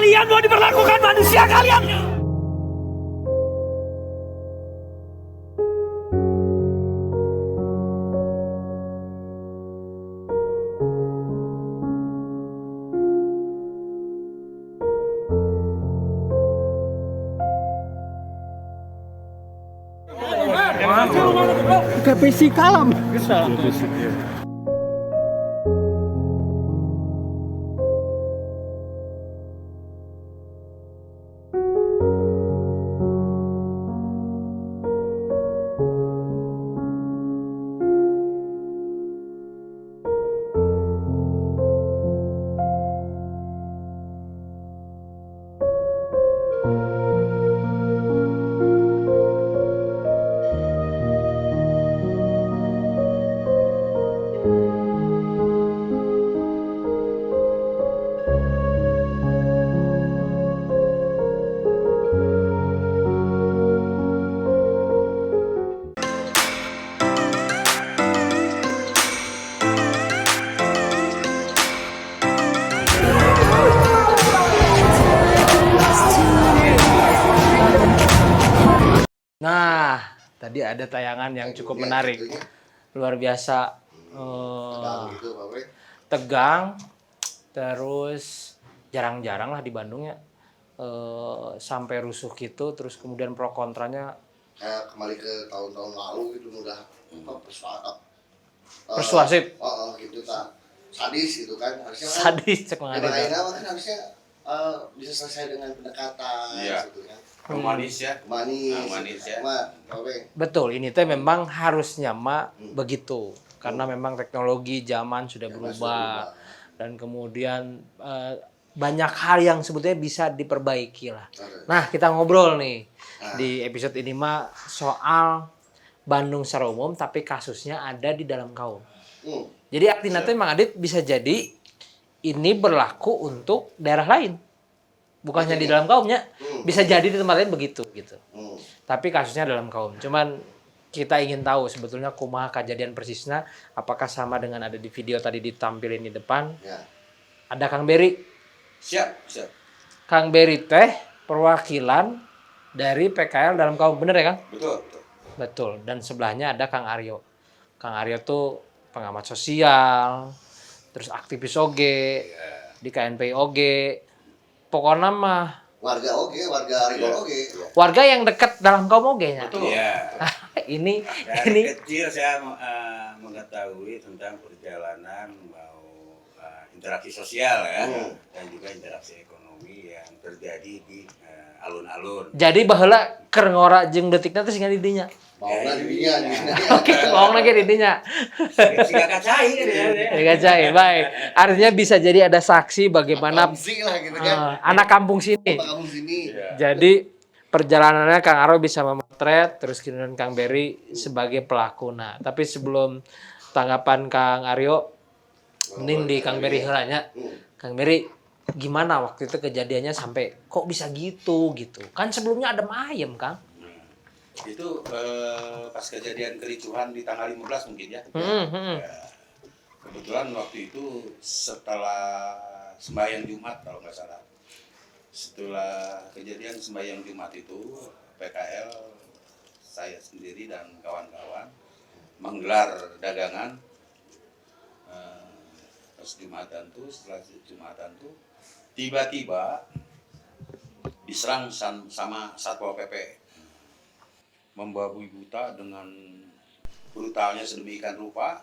Kalian mau diperlakukan manusia kalian? Kayak PC kalam. Nah, tadi ada tayangan yang cukup menarik, luar biasa, tegang, terus jarang-jarang lah di Bandung ya, sampai rusuh gitu, terus kemudian pro kontranya. Kembali ke tahun-tahun lalu gitu udah Persuasif, gitu tak sadis gitu kan harusnya kan sadis cek yang mengadil. lainnya kan harusnya bisa selesai dengan pendekatan gitu kan Manis ya. manis ya. Betul, ini teh memang harusnya begitu, karena memang teknologi zaman sudah berubah dan kemudian banyak hal yang sebetulnya bisa diperbaiki lah. Nah, kita ngobrol nih di episode ini soal Bandung secara umum, tapi kasusnya ada di dalam kaum. Jadi artinya teh Mang Adit bisa jadi ini berlaku untuk daerah lain. Bukan hanya di dalam kaumnya, bisa jadi di tempat lain begitu gitu. Tapi kasusnya dalam kaum. Cuman kita ingin tahu sebetulnya kumaha kejadian persisnya, apakah sama dengan ada di video tadi ditampilin di depan. Ya. Ada Kang Beri. Siap. Kang Beri teh perwakilan dari PKL dalam kaum, bener ya Kang? Betul. Betul. Dan sebelahnya ada Kang Aryo. Kang Aryo tuh pengamat sosial, terus aktivis oge, di KNPI oge. Pokoknya mah warga Rigol oge. warga yang dekat dalam kaum oge nya. Betul. Iya. ini Dari kecil saya mengetahui tentang perjalanan interaksi sosial ya, dan juga interaksi ekonomi yang terjadi di alun-alun. jadi baheula keur ngora jeung detikna teh singa di dinya. Bauna di dinya. Oke, bohong lagi di dinya. Siga kacai kan ya. Kacai, baik. Artinya bisa jadi ada saksi bagaimana Kamsi lah gitu kan. anak kampung sini. Kampung sini. Jadi perjalanannya Kang Aro bisa memotret, terus kemudian Kang Beri sebagai pelaku. Nah, tapi sebelum tanggapan Kang Aryo, mending di Kang Beri heulanya. Kang Beri, gimana waktu itu kejadiannya sampai kok bisa gitu? Kan sebelumnya ada ayam, Kang. Itu pas kejadian kericuhan di tanggal 15 mungkin ya. Ya. Kebetulan waktu itu setelah sembahyang Jumat kalau nggak salah. Setelah kejadian sembahyang Jumat itu, PKL, saya sendiri dan kawan-kawan menggelar dagangan. Pas Jumatan tuh, setelah Jumatan tuh, tiba-tiba diserang sama Satpol PP. Membabi buta dengan brutalnya sedemikian rupa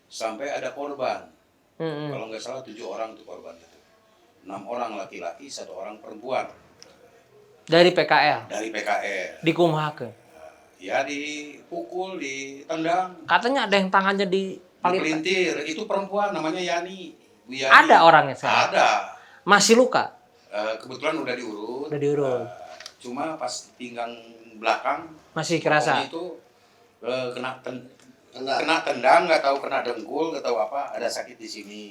sampai ada korban. Kalau nggak salah 7 orang tuh korban itu. 6 orang laki-laki, 1 orang perempuan. Dari PKL. Dari PKL. Dikumahakeun. Ya dipukul, ditendang. Katanya ada yang tangannya dipalit. Dipelintir. Itu perempuan namanya Yani. Bu Yani. Ada orangnya sekarang? Ada. Masih luka? Kebetulan udah diurut. Udah diurut. Cuma pas pinggang belakang Masih kerasa? itu kena tendang, nggak tahu kena dengkul, nggak tahu apa, ada sakit di sini.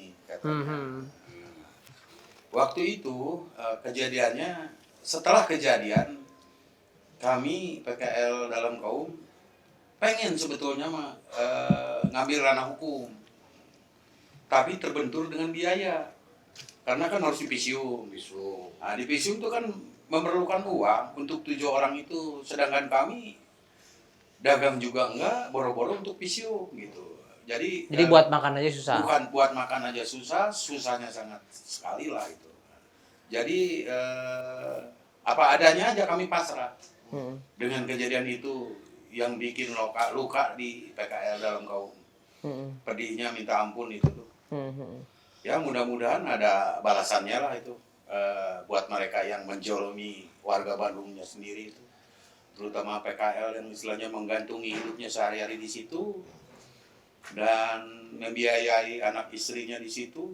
Waktu itu kejadiannya, setelah kejadian kami PKL dalam kaum pengen sebetulnya ngambil ranah hukum, tapi terbentur dengan biaya. Karena kan harus dipisium. Nah, dipisium itu kan memerlukan uang untuk 7 orang itu, sedangkan kami dagang juga enggak, boro-boro untuk pisium gitu. Jadi buat makan aja susah. Bukan buat makan aja susah, susahnya sangat sekali lah itu. Jadi apa adanya aja kami pasrah. Dengan kejadian itu yang bikin luka di PKL dalam kaum. Pedihnya minta ampun itu tuh. Ya mudah-mudahan ada balasannya lah itu buat mereka yang menjolomi warga Bandungnya sendiri itu, terutama PKL yang istilahnya menggantungi hidupnya sehari-hari di situ dan membiayai anak istrinya di situ.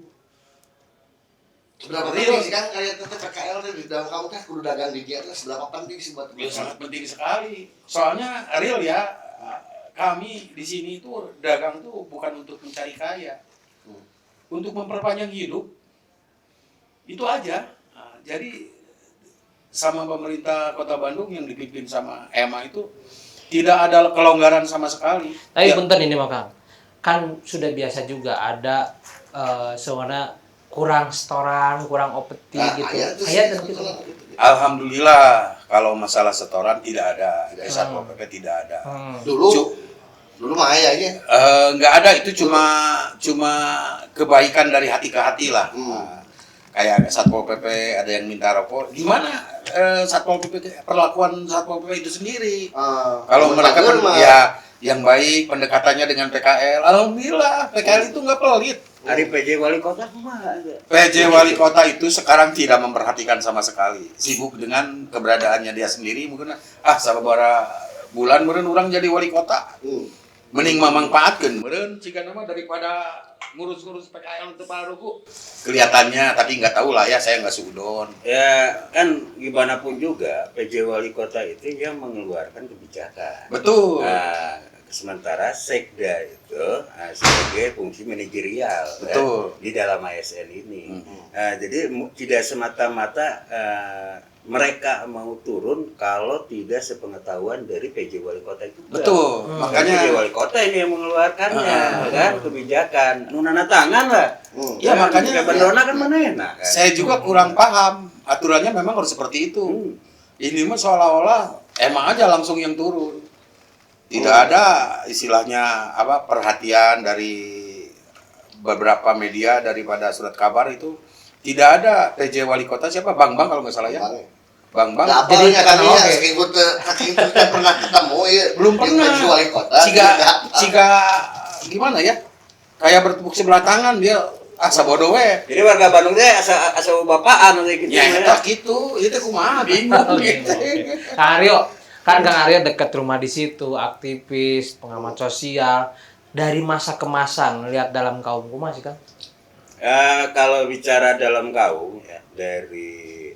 Seberapa penting sih kan kayak tetap PKL di dalam kamu kan kudu dagang di dia, seberapa penting sih buat Ya, sangat penting sekali. Soalnya real ya, kami di sini itu dagang tuh bukan untuk mencari kaya, untuk memperpanjang hidup. Itu aja. Nah, jadi sama pemerintah Kota Bandung yang dipimpin sama EMA itu tidak ada kelonggaran sama sekali. Tapi Ya. punten ini maka kan sudah biasa juga ada sebenarnya kurang setoran, kurang opeti gitu. Ayat dan gitu. Alhamdulillah kalau masalah setoran tidak ada, dari Satpol PP tidak ada. Dulu mah ayahnya. Nggak ada, itu cuma kebaikan dari hati ke hati lah. Kayak Satpol PP ada yang minta rokok. Gimana Satpol PP, perlakuan Satpol PP itu sendiri? Kalau mereka ya yang baik pendekatannya dengan PKL, alhamdulillah PKL itu nggak pelit. Hari PJ Wali Kota mah ada. PJ Wali Kota itu sekarang tidak memperhatikan sama sekali, sibuk dengan keberadaannya dia sendiri. Mungkin sababaraha bulan meureun urang jadi wali kota, mending memanfaatkan meureun jika nama daripada ngurus-ngurus PKL itu Pak Ruku. Kelihatannya, tapi nggak tahu lah ya, saya nggak sudon. Ya kan gimana pun juga PJ Wali Kota itu yang mengeluarkan kebijakan. Betul. Nah, sementara Sekda itu sebagai fungsi manajerial di dalam ASN ini. Jadi tidak semata-mata mereka mau turun kalau tidak sepengetahuan dari PJ Wali Kota itu. Betul. Makanya PJ Wali Kota ini yang mengeluarkannya kan kebijakan. Nunana tangan lah. Ya makanya Bandona kan mana enak kan. Saya juga kurang paham aturannya, memang harus seperti itu. Ini mah seolah-olah emang aja langsung yang turun. Tidak ada istilahnya perhatian dari beberapa media daripada surat kabar itu. Tidak ada PJ Wali Kota siapa? Bang kalau nggak salah ya. Bang. Jadi kami ya saking pernah ketemu ya. Belum pernah. PJ Wali Kota. Jika gimana ya? Kayak bertepuk sebelah tangan dia sabodo we. Jadi warga Bandung teh asa bapaan gitu. Ya gitu. Itu kumaha bingung gitu. Kang Aryo, kan Kang Aryo dekat rumah di situ, aktivis, pengamat sosial. Dari masa ke masa ngelihat dalam kaum kumaha sih Kang? Kalau bicara dalam kaum ya, dari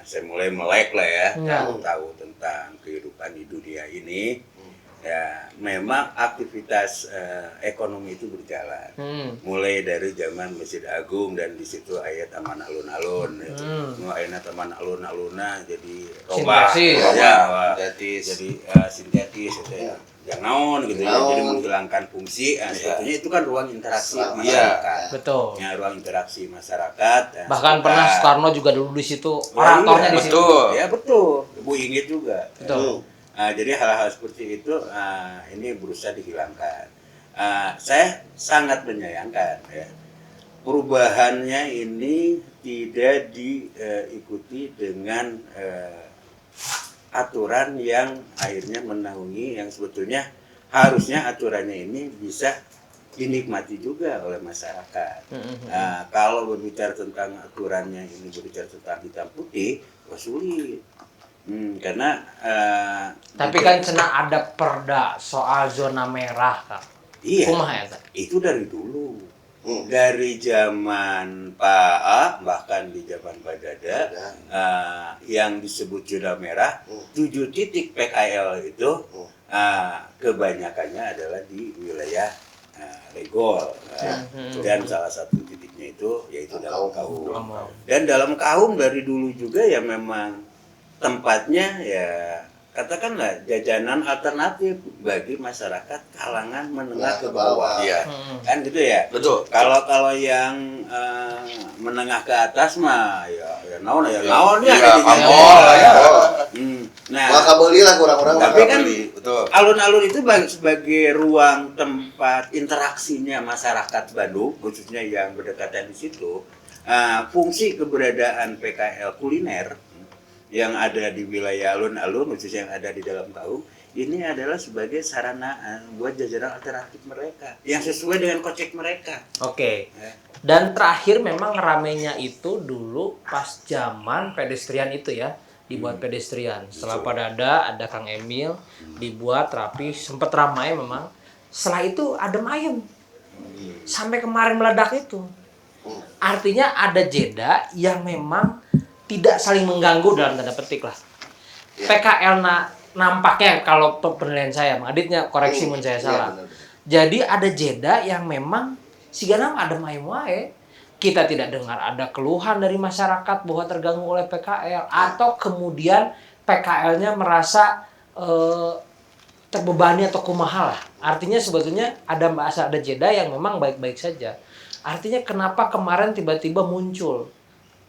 saya mulai melek lah ya, tahu tentang kehidupan di dunia ini. Ya, memang aktivitas ekonomi itu berjalan. Mulai dari zaman Masjid Agung dan di situ ayat taman alun-alun. Ayat taman alun-aluna jadi robah, jadi sintetis gitu ya. Yang naon gitu ya, jadi menghilangkan fungsi. Sebetulnya itu kan ruang interaksi masyarakat. Betul. Ya, ruang interaksi masyarakat. Bahkan pernah Soekarno juga dulu di situ, oratornya di situ. Ya betul. Bu Inggit juga. Betul. Jadi hal-hal seperti itu ini berusaha dihilangkan. Saya sangat menyayangkan ya, perubahannya ini tidak diikuti dengan aturan yang akhirnya menaungi yang sebetulnya harusnya aturannya ini bisa dinikmati juga oleh masyarakat. Kalau berbicara tentang aturannya ini berbicara tentang hitam putih, sulit. Karena tapi kan cenah ada perda soal zona merah Kang. Iya. Kumaha eta? Itu dari dulu. Dari zaman Pak A, bahkan di zaman Pak Dada, yang disebut zona merah, 7 titik PKL itu kebanyakannya adalah di wilayah Regol. Dan salah satu titiknya itu yaitu dalam kaum. Dan dalam kaum dari dulu juga ya memang tempatnya ya katakanlah jajanan alternatif bagi masyarakat kalangan menengah ke bawah. Iya. Kan gitu ya. Betul. Kalau yang menengah ke atas mah ya naon ya. Iya, amol ya. Nah, maka belilah kurang-kurang. tapi kan betul. alun-alun itu sebagai ruang tempat interaksinya masyarakat Bandung, khususnya yang berdekatan di situ. Fungsi keberadaan PKL kuliner yang ada di wilayah alun-alun, khususnya yang ada di dalam Kaung, ini adalah sebagai sarana buat jajanan alternatif mereka yang sesuai dengan kocek mereka. Oke. Dan terakhir memang ramenya itu dulu pas zaman pedestrian itu ya, dibuat pedestrian. Setelah pada ada Kang Emil, dibuat rapi, sempat ramai memang. Setelah itu adem ayem. Sampai kemarin meledak itu. Artinya ada jeda yang memang tidak saling mengganggu dalam tanda petik lah. PKL nampaknya kalau penilaian saya, Mang Aditnya koreksi mun saya salah. Jadi ada jeda yang memang sigana adem ayem wae. Kita tidak dengar ada keluhan dari masyarakat bahwa terganggu oleh PKL atau kemudian PKL-nya merasa terbebani atau kumaha lah. Artinya sebetulnya ada jeda yang memang baik-baik saja. Artinya kenapa kemarin tiba-tiba muncul?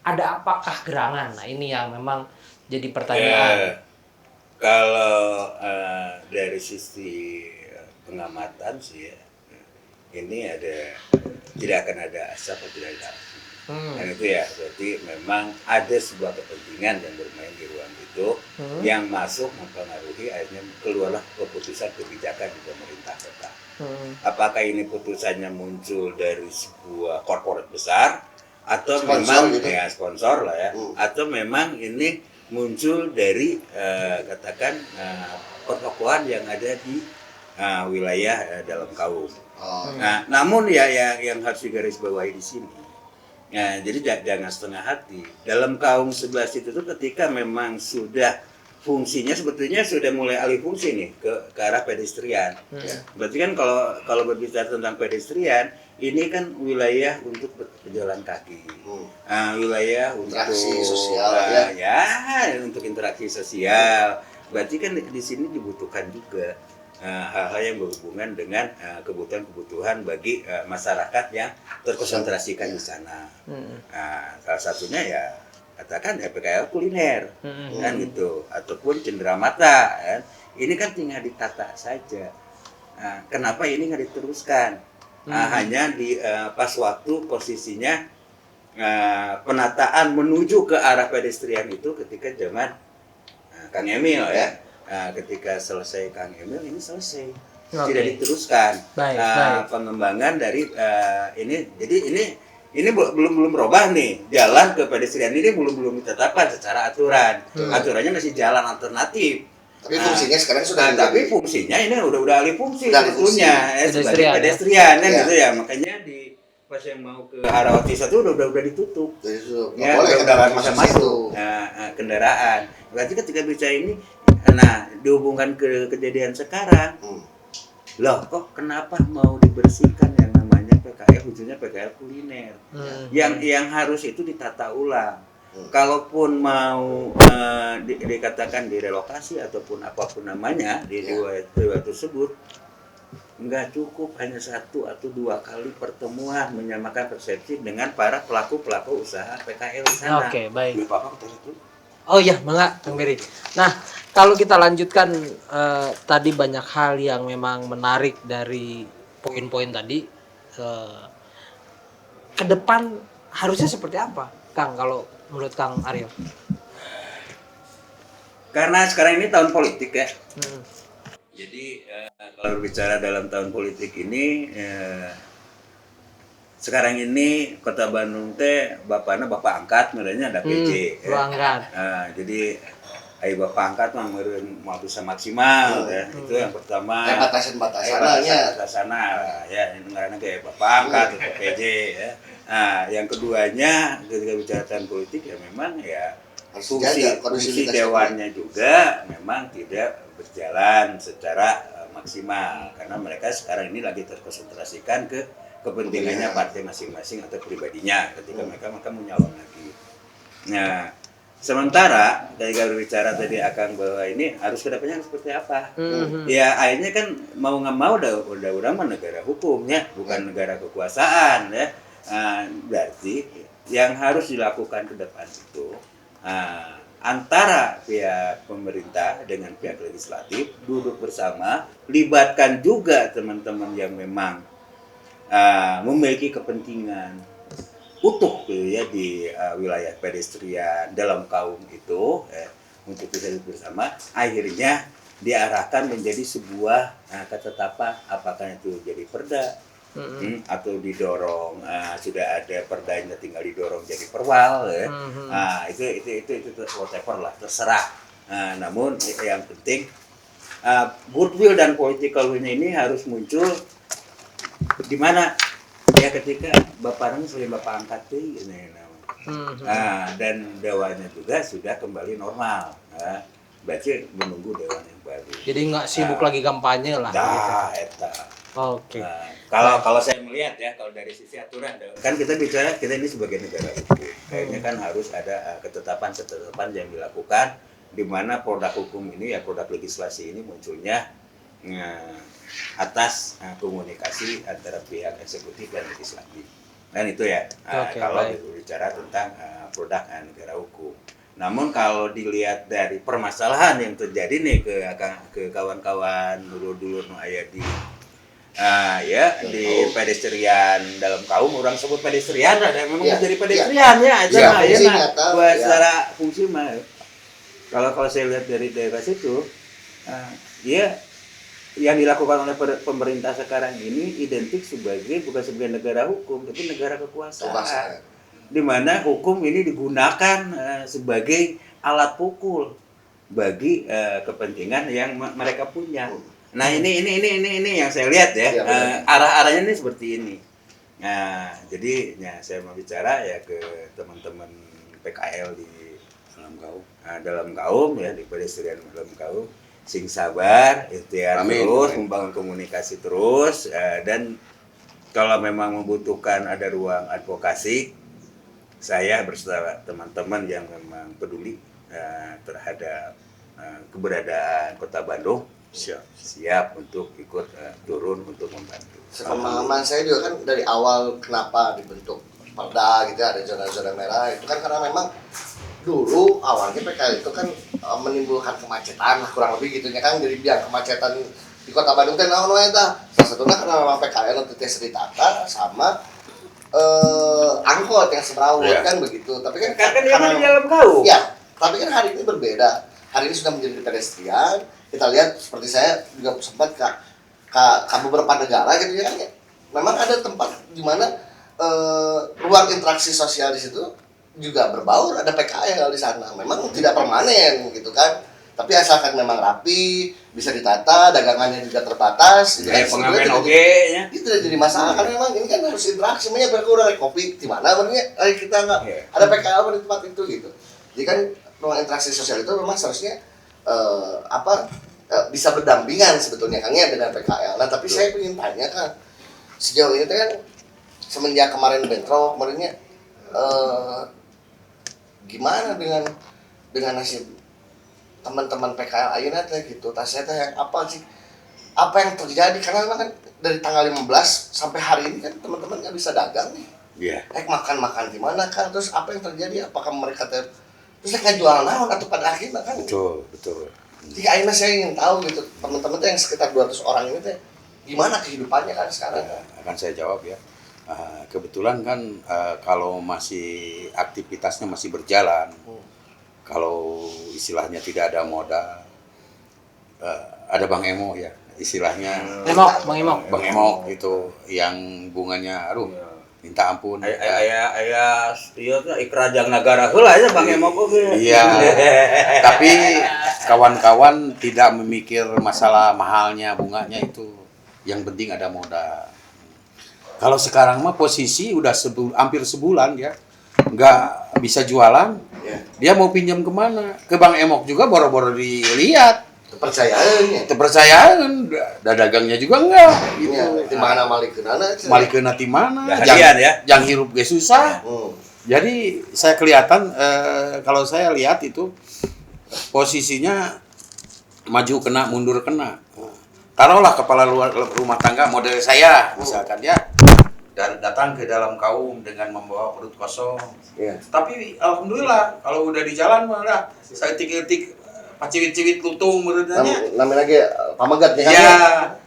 Ada apakah gerangan? Nah ini yang memang jadi pertanyaan. Kalau dari sisi pengamatan sih ya, ini tidak akan ada asap atau tidak ada api. Dan itu ya berarti memang ada sebuah kepentingan yang bermain di ruang itu yang masuk mempengaruhi akhirnya keluarlah keputusan kebijakan di pemerintah kota. Apakah ini putusannya muncul dari sebuah korporat besar atau Sponsor memang gitu. ya sponsor lah ya, atau memang ini muncul dari katakan pertokohan yang ada di wilayah dalam Kaung. Nah, namun ya yang harus digarisbawahi di sini, jadi jangan setengah hati. Dalam Kaung 11 itu tuh ketika memang sudah fungsinya sebetulnya sudah mulai alih fungsi nih ke arah pedestrian. Berarti kan kalau berbicara tentang pedestrian, ini kan wilayah untuk berjalan kaki, wilayah Interaksi untuk sosial, untuk interaksi sosial. Berarti kan di sini dibutuhkan juga hal-hal yang berhubungan dengan kebutuhan-kebutuhan bagi masyarakat yang terkonsentrasikan di sana. Salah satunya ya katakan PKL kuliner kan gitu, ataupun cenderamata kan. Ini kan tinggal ditata saja. Kenapa ini nggak diteruskan? Hanya di pas waktu posisinya penataan menuju ke arah pedestrian itu ketika zaman Kang Emil ya. Ketika selesai Kang Emil ini selesai, tidak diteruskan. Baik. Pengembangan dari ini, jadi ini belum berubah nih, jalan ke pedestrian ini belum ditetapkan secara aturan. Aturannya masih jalan alternatif. Tapi fungsinya sekarang sudah tapi fungsinya ini udah alih fungsi sebetulnya sebagai Pedestrian, pedestrian kan gitu ya. Makanya di pas yang mau ke Harawati satu udah ditutup. Ya, boleh kendaraan bisa masuk. Kendaraan. Berarti ketika bicara ini, nah dihubungkan ke kejadian sekarang, loh kok kenapa mau dibersihkan yang namanya PKL, khususnya PKL kuliner, yang harus itu ditata ulang. Kalaupun mau dikatakan direlokasi ataupun apapun namanya di wilayah tersebut, nggak cukup hanya 1 atau 2 kali pertemuan menyamakan persepsi dengan para pelaku usaha PKL di sana. Oke, baik. Bapak itu. Oh iya, Bangga, Kang Beri. Nah, kalau kita lanjutkan tadi banyak hal yang memang menarik dari poin-poin tadi. Ke depan harusnya seperti apa, Kang, kalau menurut Kang Aryo? Karena sekarang ini tahun politik ya. Jadi kalau berbicara dalam tahun politik ini, sekarang ini Kota Bandung teh bapak angkat, merenya ada PJ. Angkat. Jadi ayo bapak angkat mah mau bisa maksimal ya. Itu yang pertama. Batasan-batasannya ya, karena kayak bapak angkat atau PJ ya. Nah, yang keduanya ketika bicara tahun politik ya memang ya fungsi dewannya juga memang tidak berjalan secara maksimal karena mereka sekarang ini lagi terkonsentrasikan ke kepentingannya partai masing-masing atau pribadinya ketika mereka mau nyalon lagi. Nah, Sementara kayak kalau bicara tadi Akang bahwa ini harus kedepannya seperti apa? Ya akhirnya kan mau nggak mau udah mah negara hukumnya, bukan negara kekuasaan ya. Berarti yang harus dilakukan ke depan itu antara pihak pemerintah dengan pihak legislatif duduk bersama, libatkan juga teman-teman yang memang memiliki kepentingan utuh gitu ya di wilayah pedestrian dalam kaum itu untuk bisa duduk bersama, akhirnya diarahkan menjadi sebuah ketetapan, apakah itu jadi perda atau didorong sudah ada perdanya tinggal didorong jadi perwal ya. Itu whatever lah, terserah. Namun yang penting goodwill dan political will ini harus muncul di mana ya ketika Bapak Rang sebagai Bapak angkat dan dewanya juga sudah kembali normal. Berarti menunggu dewan yang baru. Jadi nggak sibuk lagi kampanye lah. Eta. Oke. Kalau saya melihat ya, kalau dari sisi aturan, kan kita bicara kita ini sebagai negara hukum, kayaknya kan harus ada ketetapan yang dilakukan di mana produk hukum ini ya produk legislasi ini munculnya atas komunikasi antara pihak eksekutif dan legislatif. Dan itu ya kalau berbicara tentang produk negara hukum. Namun kalau dilihat dari permasalahan yang terjadi nih ke kawan-kawan dulur-dulur nu aya di di pedestrian dalam kaum, orang sebut pedestrian ada memang jadi pedestrian ya buat secara fungsi mah. Kalau saya lihat dari daerah situ yang dilakukan oleh pemerintah sekarang ini identik bukan sebagai negara hukum, tapi negara kekuasaan. Di mana hukum ini digunakan sebagai alat pukul bagi kepentingan yang mereka punya. Nah ini yang saya lihat ya, arah-arahnya ini seperti ini. Nah jadi saya mau bicara ya ke teman-teman PKL di dalam kaum ya, di pedestrian dalam kaum. Sing sabar, ikhtiar terus, membangun komunikasi terus, dan kalau memang membutuhkan ada ruang advokasi, saya bersama teman-teman yang memang peduli terhadap keberadaan Kota Bandung siap untuk ikut turun untuk membantu. Sepemahaman saya juga kan dari awal kenapa dibentuk Perda gitu, ada zona-zona merah itu kan karena memang dulu awalnya PKL itu kan menimbulkan kemacetan lah kurang lebih gitu ya kan, jadi biar kemacetan di Kota Bandung teh naon wae tah. Salah satunya karena memang PKL itu teh ditata sama angkot yang semrawut kan begitu. Tapi kan karena di dalam kaum. Ya, tapi kan hari ini berbeda. Hari ini sudah menjadi pedestrian. Kita lihat seperti saya juga sempat ke beberapa negara gitu ya kan. Memang ada tempat di mana ruang interaksi sosial di situ juga berbaur, ada PKL di sana. Memang tidak permanen gitu kan. Tapi asalkan memang rapi, bisa ditata, dagangannya juga terbatas. Kayak pengamen oke-nya. Itu tidak jadi masalah karena memang ini kan harus interaksi. Sebenarnya berkurang kopi di mana sebenarnya kita nggak ada PKL di tempat itu gitu. Jadi kan ruang interaksi sosial itu memang seharusnya bisa berdampingan sebetulnya kan ya dengan PKL. Nah tapi saya ingin tanya kan sejauh ini kan semenjak kemarin bentrok kemarinnya gimana dengan nasib teman-teman PKL ayeuna teh gitu. Tasnya teh apa yang terjadi karena memang kan dari tanggal 15 sampai hari ini kan teman-teman nggak bisa dagang nih. Iya. Makan di mana kan, terus apa yang terjadi? Apakah mereka terus mereka jual naon atau pada akhirnya kan? Betul. Jadi akhirnya saya ingin tahu gitu teman-teman teh yang sekitar 200 orang ini teh gimana kehidupannya kan sekarang? Akan saya jawab ya. Kebetulan kan kalau masih aktivitasnya masih berjalan, kalau istilahnya tidak ada modal, ada Bang Emo ya istilahnya. Bang Emok itu yang bunganya minta ampun. Aya ikrajang negara heula ya Bang Emok oge. Iya. Tapi kawan-kawan tidak memikir masalah mahalnya bunganya itu. Yang penting ada modal. Kalau sekarang mah posisi udah hampir sebulan ya, nggak bisa jualan. Dia mau pinjam kemana? Ke Bang Emok juga boro-boro dilihat. kepercayaannya. Kepercayaan, dagangnya juga enggak. Gitu. Iya, di mana malikeunana? Malikeuna ti mana? Gahalian ya. Jang hirup ge susah. Jadi saya kelihatan kalau saya lihat itu posisinya maju kena, mundur kena. Taruhlah kepala rumah tangga model saya, misalkan ya, dan datang ke dalam kaum dengan membawa perut kosong. Iya. Tapi alhamdulillah kalau udah di jalan malah saya tik-tik paciwit-ciwit lutung menurutnya. Namanya lagi pamagat ya. Iya,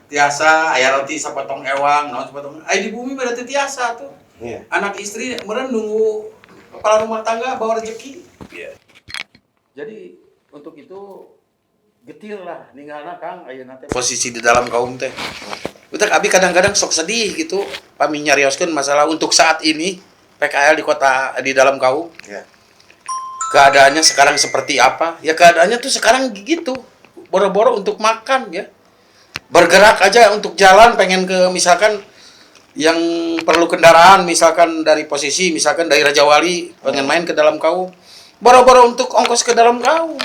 tiasa aya roti sapotong ewang, naon sapotong. Ai di bumi berarti tiasa tuh. Iya. Anak istri meureun nunggu kepala rumah tangga bawa rezeki. Iya. Jadi untuk itu getir lah ninggalna Kang ayeuna teh posisi di dalam kaum teh. Utek abi kadang-kadang sok sedih gitu pami nyarioskeun masalah untuk saat ini PKL di dalam kaum. Iya. Keadaannya sekarang seperti apa? Ya keadaannya tuh sekarang gitu. Boro-boro untuk makan ya. Bergerak aja untuk jalan pengen ke misalkan yang perlu kendaraan misalkan dari posisi misalkan dari Raja Wali pengen main ke dalam kaum. Boro-boro untuk ongkos ke dalam kaum.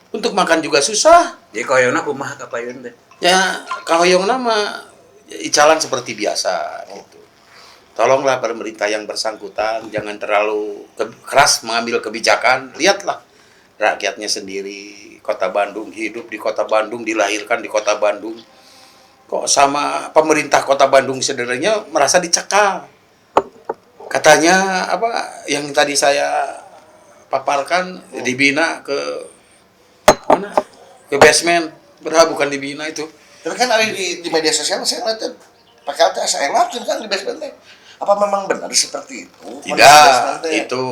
Untuk makan juga susah. Jadi koyona kumaha ka payun teh? Ya, kahoyongna mah icalan seperti biasa gitu. Tolonglah pemerintah yang bersangkutan jangan terlalu keras mengambil kebijakan. Lihatlah rakyatnya sendiri, Kota Bandung, hidup di Kota Bandung, dilahirkan di Kota Bandung. Kok sama pemerintah Kota Bandung sebenarnya merasa dicekal. Katanya apa yang tadi saya paparkan dibina ke mana? Ke basement. Berapa bukan dibina itu. Tapi kan ada di media sosial saya ngeliat PKL teh asa enakeun kan di basement teh. Apa memang benar seperti itu? Tidak, itu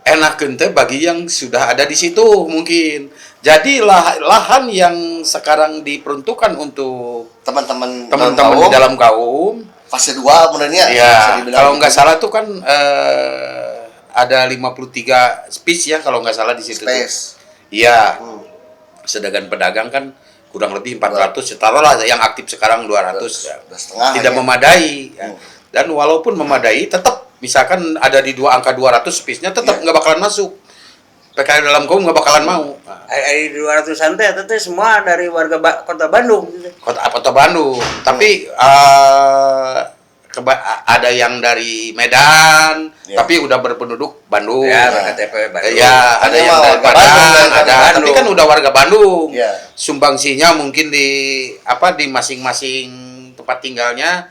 enakeun teh bagi yang sudah ada di situ mungkin. Jadi lahan yang sekarang diperuntukkan untuk teman-teman di dalam kaum fase 2 menurutnya. ya kalau nggak salah tuh kan ada 53 space ya kalau nggak salah di situ. Space. Iya. Sedangkan pedagang kan kurang lebih 400, taruhlah yang aktif sekarang 200 ya. Tidak memadai ya. Dan walaupun memadai tetap misalkan ada di angka 200 space-nya tetap nggak bakalan masuk. PKL dalam kaum nggak bakalan mau. Ai 200-an teh semua dari warga Kota Bandung. Kota Bandung. Tapi ada yang dari Medan, tapi udah berpenduduk Bandung. Ya, KTP Bandung. Ya, ada yang dari Padang, ada. Tapi kan udah warga Bandung. Ya. Sumbangsinya mungkin di masing-masing tempat tinggalnya.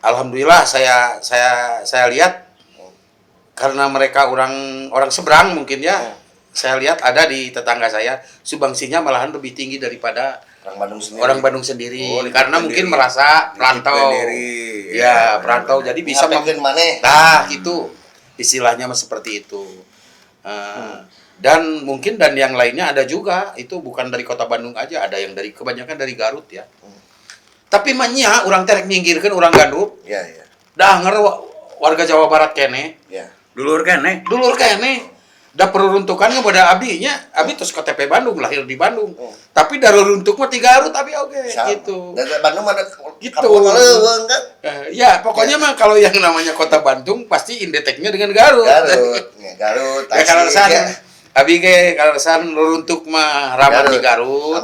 Alhamdulillah saya lihat karena mereka orang seberang mungkin ya. Saya lihat ada di tetangga saya sumbangsinya malahan lebih tinggi daripada orang Bandung sendiri. Karena mungkin merasa perantau. Ya, perantau jadi bisa nah gitu. Istilahnya seperti itu. Dan mungkin yang lainnya ada juga itu bukan dari Kota Bandung aja, ada yang kebanyakan dari Garut ya. Tapi manya orang terek nyingkirkeun orang Garut. Iya, iya. Dah warga Jawa Barat kene. Iya. Dulur kene. Da peruntukan kepada abinya, abi terus KTP Bandung, lahir di Bandung. Tapi dari runtuk mah di Garut tapi oke gitu. Dari Bandung ada gitu. kan? Ya, pokoknya mah kalau yang namanya Kota Bandung pasti indeteknya dengan Garut. Garut. Ya kalau abi ge kalau runtuk mah rapat di Garut.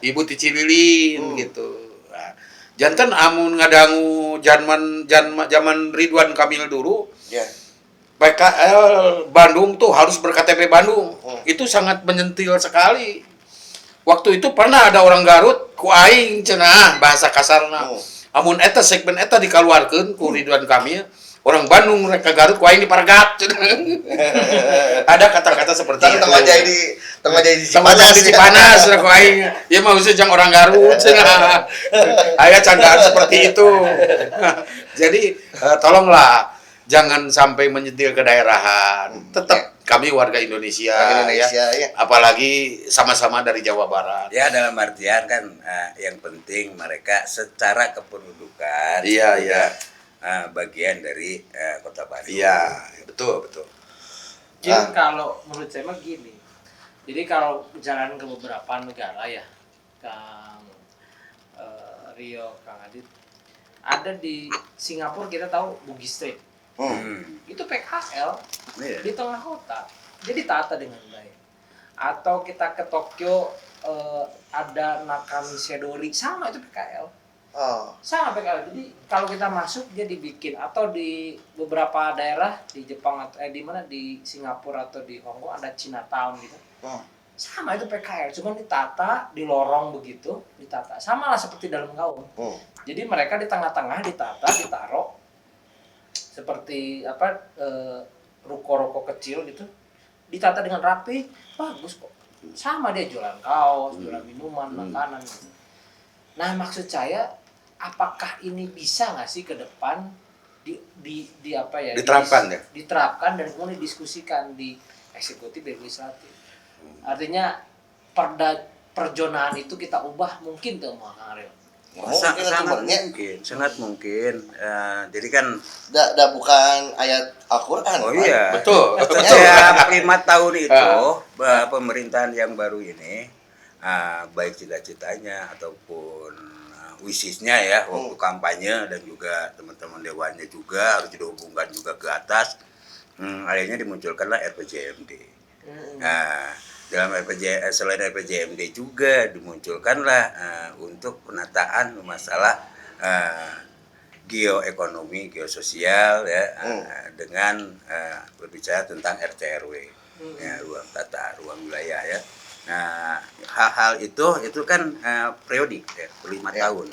Ibu di Cililin gitu. Nah, janten amun ngadangu zaman Ridwan Kamil dulu. Ya. PKL Bandung tuh harus ber-KTP Bandung. Itu sangat menyentil sekali. Waktu itu pernah ada orang Garut ku aing cenah bahasa kasarna. Amun eta segmen eta dikaluarkeun ku Ridwan Kamil, orang Bandung mereka Garut ku aing dipargat cenah. Ada kata-kata seperti itu. Tengah jadi Cipanas ku aing. Ya mah usah jang orang Garut cenah. Aya candaan seperti itu. Jadi tolonglah jangan sampai menyentil kedaerahan. Tetap kami warga Indonesia ya. Apalagi sama-sama dari Jawa Barat. Ya dalam artian kan yang penting mereka secara kependudukan bagian dari Kota Bandung. Iya, betul. Mungkin kalau menurut saya mah gini. Jadi kalau jalan ke beberapa negara ya, Kang Rio, Kang Adit, ada di Singapura kita tahu Bugis Street. Itu PKL di tengah kota, jadi tata dengan baik. atau kita ke Tokyo ada Nakami Sedori, sama itu PKL. Sama PKL. Jadi kalau kita masuk dia dibikin, atau di beberapa daerah di Jepang atau di mana di Singapura atau di Hong Kong ada Chinatown gitu. Sama itu PKL, cuma ditata di lorong begitu, ditata. Sama lah seperti dalam gaung. Jadi mereka di tengah-tengah ditata, ditaruh seperti ruko-ruko kecil gitu. Ditata dengan rapi, bagus kok. Sama dia jualan kaos, jualan minuman, makanan gitu. Nah, maksud saya apakah ini bisa nggak sih ke depan diterapkan ya? Diterapkan dan kemudian didiskusikan di eksekutif dan legislatif. Artinya perjonaan itu kita ubah mungkin tuh Kang Aryo. Sangat mungkin. Jadi kan bukan ayat Al-Qur'an. Oh iya. Betul. Setiap 5 tahun itu pemerintahan yang baru ini baik cita-citanya ataupun wishisnya ya waktu kampanye dan juga teman-teman dewannya juga harus dihubungkan juga ke atas. Akhirnya dimunculkanlah RPJMD. Dalam selain RPJMD juga dimunculkanlah untuk penataan masalah geoekonomi, geososial ya, dengan berbicara tentang RT/RW, ya, ruang tata, ruang wilayah ya. Nah, hal-hal itu kan periodik ya, per 5 tahun.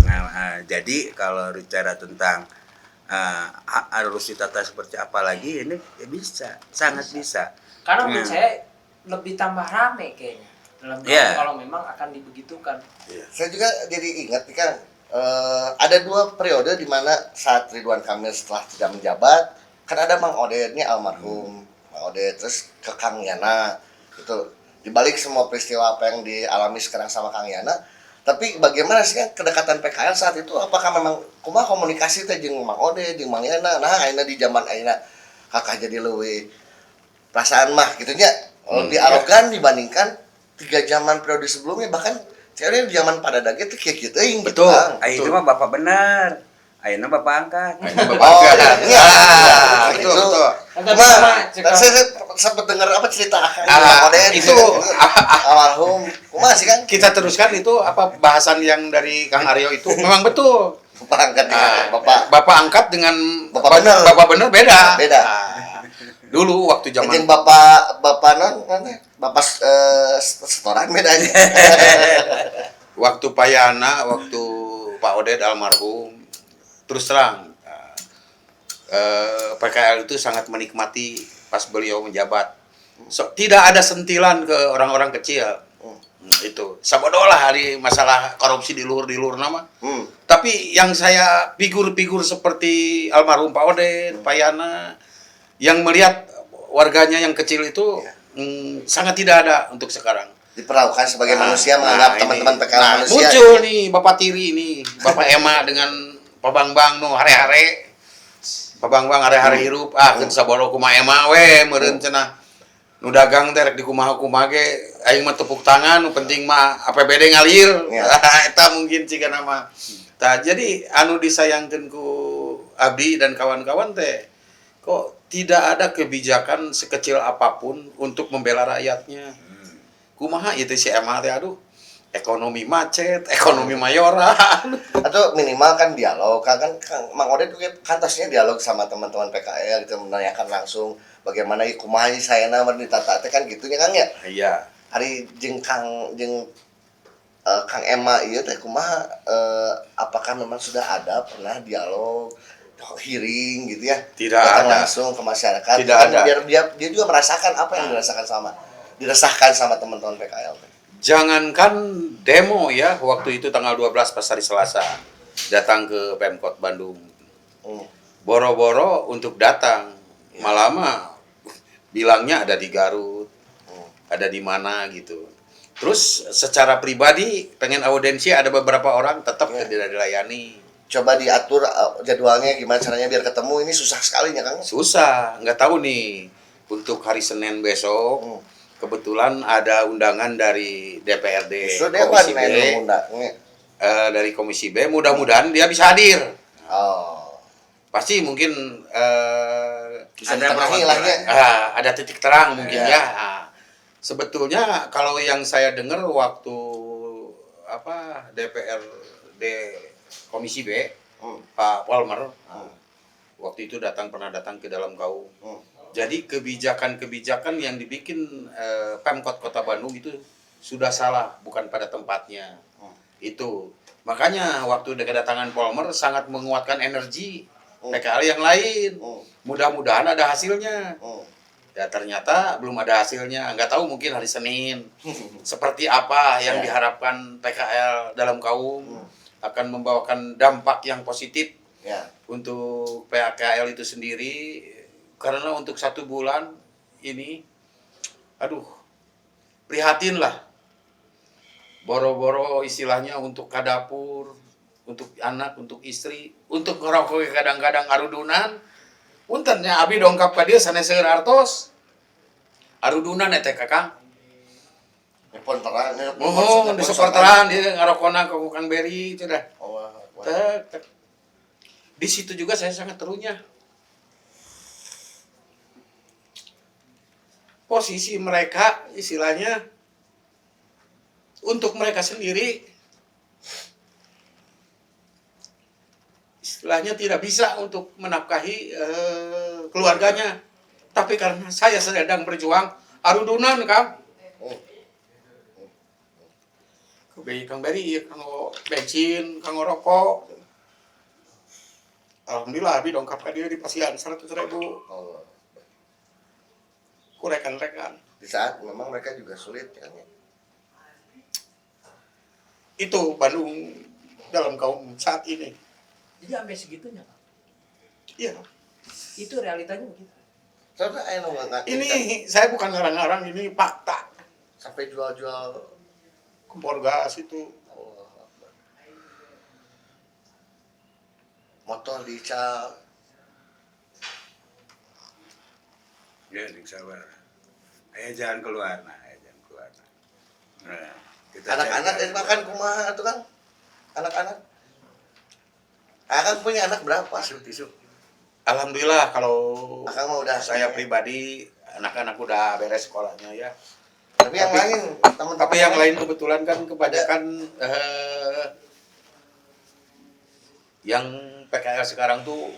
Nah, jadi kalau bicara tentang harus ditata seperti apa lagi, ini ya bisa, sangat bisa. Karena menurut saya lebih tambah rame kayaknya dalam kalau memang akan dibegitukan. Saya juga jadi ingat nih Kang, ada 2 periode di mana saat Ridwan Kamil setelah tidak menjabat, kan ada Mang Odednya almarhum, Mang Oded, terus ke Kang Yana gitu. Di balik semua peristiwa apa yang dialami sekarang sama Kang Yana, tapi bagaimana sih kan kedekatan PKL saat itu? Apakah memang kumaha komunikasi teh jeung Mang Oded jeung Mang Yana? Nah, ayeuna di zaman ayeuna kakak jadi leuwih perasaan mah gitunya. Lebih arogan dibandingkan 3 zaman periode sebelumnya, bahkan ceweknya di zaman pada dage teh kieu teuing gitu. Betul. Itu mah Bapak benar. Ayeuna Bapak angkat. Betul. Saya sempat dengar cerita itu almarhum. Kumaha sih kan? Kita teruskan itu bahasan yang dari Kang Aryo itu memang betul. Bapak angkat dengan Bapak angkat dengan Bapak bener beda. Beda. Dulu waktu zaman Jeung bapak setoran bedanya. waktu Payana, waktu Pak Oded almarhum, terus terang PKL itu sangat menikmati pas beliau menjabat. Tidak ada sentilan ke orang-orang kecil. Itu sabodo lah hari masalah korupsi di luhur nama. Tapi yang saya figur-figur seperti almarhum Pak Oded, Payana, yang melihat warganya yang kecil itu sangat tidak ada untuk sekarang. Diperlakukan sebagai manusia, menganggap teman-teman PKL manusia. Muncul nih Bapak Tiri ini, Bapak Ema dengan Pak Bang no hare-hare. Pak Bang hare-hare hirup, keun sabolo kumaha Ema we meureun cenah. Nu dagang teh rek di kumaha-kumaha ge aing mah tepuk tangan, nu penting mah APBD ngalir. Eta mungkin cigana mah. Tah jadi anu disayangkeun ku abdi dan kawan-kawan teh kok tidak ada kebijakan sekecil apapun untuk membela rakyatnya. Kumaha ieu teh si Emah teh aduh, ekonomi macet, ekonomi mayora. Atau minimal kan dialog, kan Mang Oded juga kantasnya dialog sama teman-teman PKL gitu, menanyakan langsung bagaimana kumaha sayana mah ditata teh kan gitunya Kang ya. Iya. Hari jeung Kang Emma ieu teh kumaha apakah memang sudah ada pernah dialog hearing gitu ya, tidak datang ada langsung ke masyarakat, tidak ada. biar dia juga merasakan apa yang dirasakan sama teman-teman PKL. Jangankan demo ya, waktu itu tanggal 12 pas hari Selasa datang ke Pemkot Bandung, boro-boro untuk datang, malah mah bilangnya ada di Garut, ada di mana gitu. Terus secara pribadi pengen audiensi ada beberapa orang tetap tidak dilayani. Coba diatur jadwalnya gimana caranya biar ketemu, ini susah sekali ya Kang. Susah, nggak tahu nih untuk hari Senin besok kebetulan ada undangan dari DPRD Komisi B, dari Komisi B, mudah-mudahan dia bisa hadir. Pasti mungkin bisa ditengahi lah ya. Ada titik terang mungkin ya. Sebetulnya kalau yang saya dengar waktu apa DPRD Komisi B, Pak Palmer, waktu itu pernah datang ke dalam KU. Jadi kebijakan-kebijakan yang dibikin Pemkot Kota Bandung itu sudah salah, bukan pada tempatnya. Itu makanya waktu kedatangan Palmer sangat menguatkan energi PKL yang lain. Mudah-mudahan ada hasilnya. Ya ternyata belum ada hasilnya. Nggak tahu mungkin hari Senin seperti apa yang diharapkan PKL dalam kaum akan membawakan dampak yang positif untuk PKL itu sendiri. Karena untuk 1 bulan ini, aduh, prihatin lah. Boro-boro istilahnya untuk kadapur, untuk anak, untuk istri, untuk ngerokok kadang-kadang arudunan. Puntennya abi dongkap ka dieu saneseur artos. Arudunan eta Kakang. Telepon terang. Di supporteran dia ngarokona ke Kang Beri itu dah. Tek. Di situ juga saya sangat terunyah. Posisi mereka istilahnya untuk mereka sendiri istilahnya tidak bisa untuk menafkahi keluarganya. Tapi karena saya sedang berjuang, arudunan Kang. Kang Beri, kanggo bensin, kanggo rokok. Alhamdulillah, abi dongkap ka dia di pasian 100.000. Kurekan-rekan. Di saat memang mereka juga sulit kan ya. Itu Bandung dalam kaum saat ini. Jadi sampai segitunya, Pak. Iya. Itu realitanya begitu. Ini saya bukan ngarang-ngarang, ini fakta. Sampai jual-jual Kompor gas itu. motor dicap. Ya, sabar. Jangan keluar. Nah, Anak-anak yang makan kumaha tuh kan? Anak-anak. Akang punya anak berapa? Tisu. Alhamdulillah kalau Akang mah udah saya pribadi anak-anak udah beres sekolahnya ya. Tapi yang lain, teman-teman. Tapi yang lain kebetulan kan kebanyakan yang PKL sekarang tuh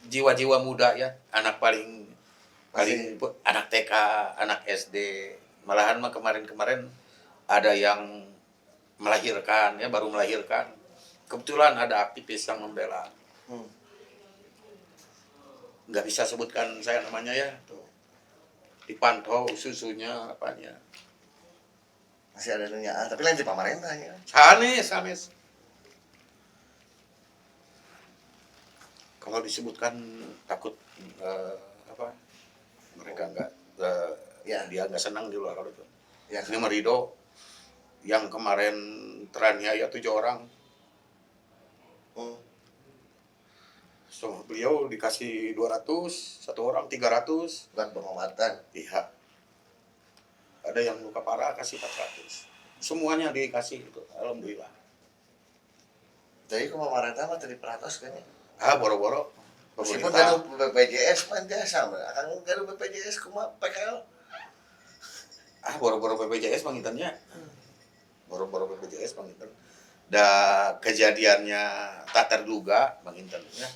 jiwa-jiwa muda ya, anak paling anak TK, anak SD, malahan mah kemarin-kemarin ada yang melahirkan ya, baru melahirkan. Kebetulan ada aktivis yang membela. Nggak bisa sebutkan saya namanya ya, tuh. Dipantau susunya apanya. Masih ada nanya, tapi lain di pemerintahnya. Sanes. Kalau disebutkan takut mereka dia nggak senang di luar itu. Ya. Ini Marido yang kemarin teraniaya 7 orang. So, beliau dikasih 200, 1 orang 300. Bukan pengobatan. Iya. Ada yang luka parah kasih 400. Semuanya dikasih itu, alhamdulillah. Jadi pemerintah mah tadi peratos kayaknya. Boro-boro. Meskipun gaduh BPJS mah biasa, akan gaduh BPJS kumaha PKL. Boro-boro BPJS pangitannya. Boro-boro BPJS pangitan. Da kejadiannya tak terduga pangitan ya.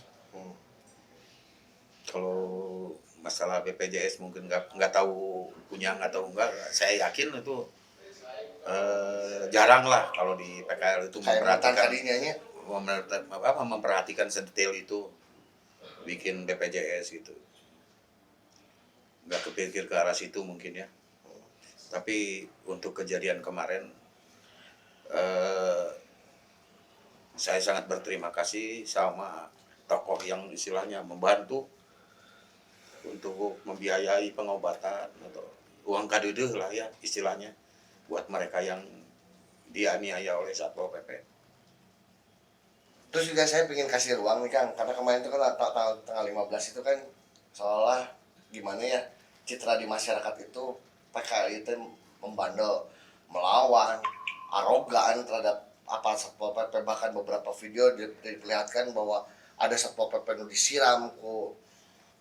Kalau masalah BPJS mungkin nggak tahu punya nggak tahu enggak, saya yakin itu jarang lah kalau di PKL itu memperhatikan sedetail itu bikin BPJS gitu. Nggak kepikir ke arah situ mungkin ya. Tapi untuk kejadian kemarin saya sangat berterima kasih sama tokoh yang istilahnya membantu untuk membiayai pengobatan atau uang kadeudeung lah ya istilahnya buat mereka yang dianiaya oleh Satpol PP. Terus juga saya ingin kasih ruang nih Kang, karena kemarin itu kan tanggal 15 itu kan seolah gimana ya citra di masyarakat itu PKL itu membandel, melawan, arogan terhadap aparat Satpol PP, bahkan beberapa video diperlihatkan bahwa ada Satpol PP yang disiram ku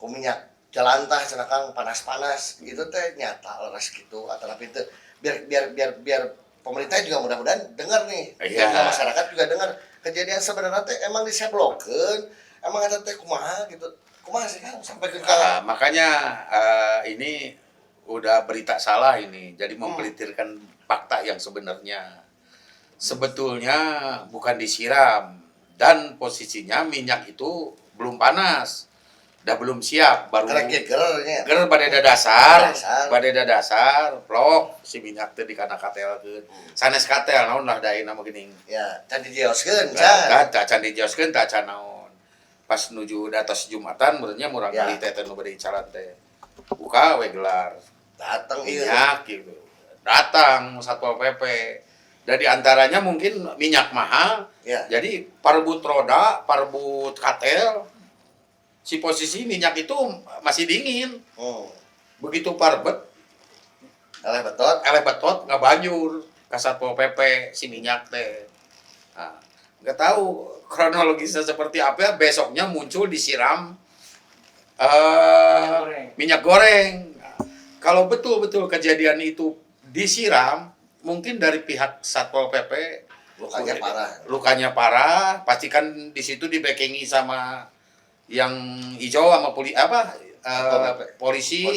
minyak jalan tah cenah Kang panas-panas gitu teh nyata leres gitu atau tapi teh biar pemerintah juga mudah-mudahan dengar nih. Iya. Juga masyarakat juga dengar kejadian sebenarnya teh emang diseblokeun, emang eta teh kumaha gitu. Kumaha sih Kang sampai ke Makanya ini udah berita salah ini. Jadi mempelitirkan fakta yang sebenarnya. Sebetulnya bukan disiram dan posisinya minyak itu belum panas. Udah belum siap, baru gernya. ger pada dasar, plok si minyak teh dikana-katelkeun. Sanes katel naon lah daina mah geuning. Ya, can dijeoskeun can. Can dijeoskeun tah can naon. Pas nuju datos Jumatan benernya murang Ya. kali teh nu bade icaran teh. Buka we gelar Datang ieu. minyak gitu. Datang Satpol PP. Dan diantaranya mungkin minyak mahal. Ya. Jadi parbut roda, parbut katel, si posisi minyak itu masih dingin. Begitu parbet, eleh betot nggak banjur ke Satpol PP si minyak teh. Nah, nggak tahu kronologisnya seperti apa. Besoknya muncul disiram minyak goreng. Nah, kalau betul-betul kejadian itu disiram, mungkin dari pihak Satpol PP lukanya parah, pastikan di situ di-backingi sama yang hijau sama polisi.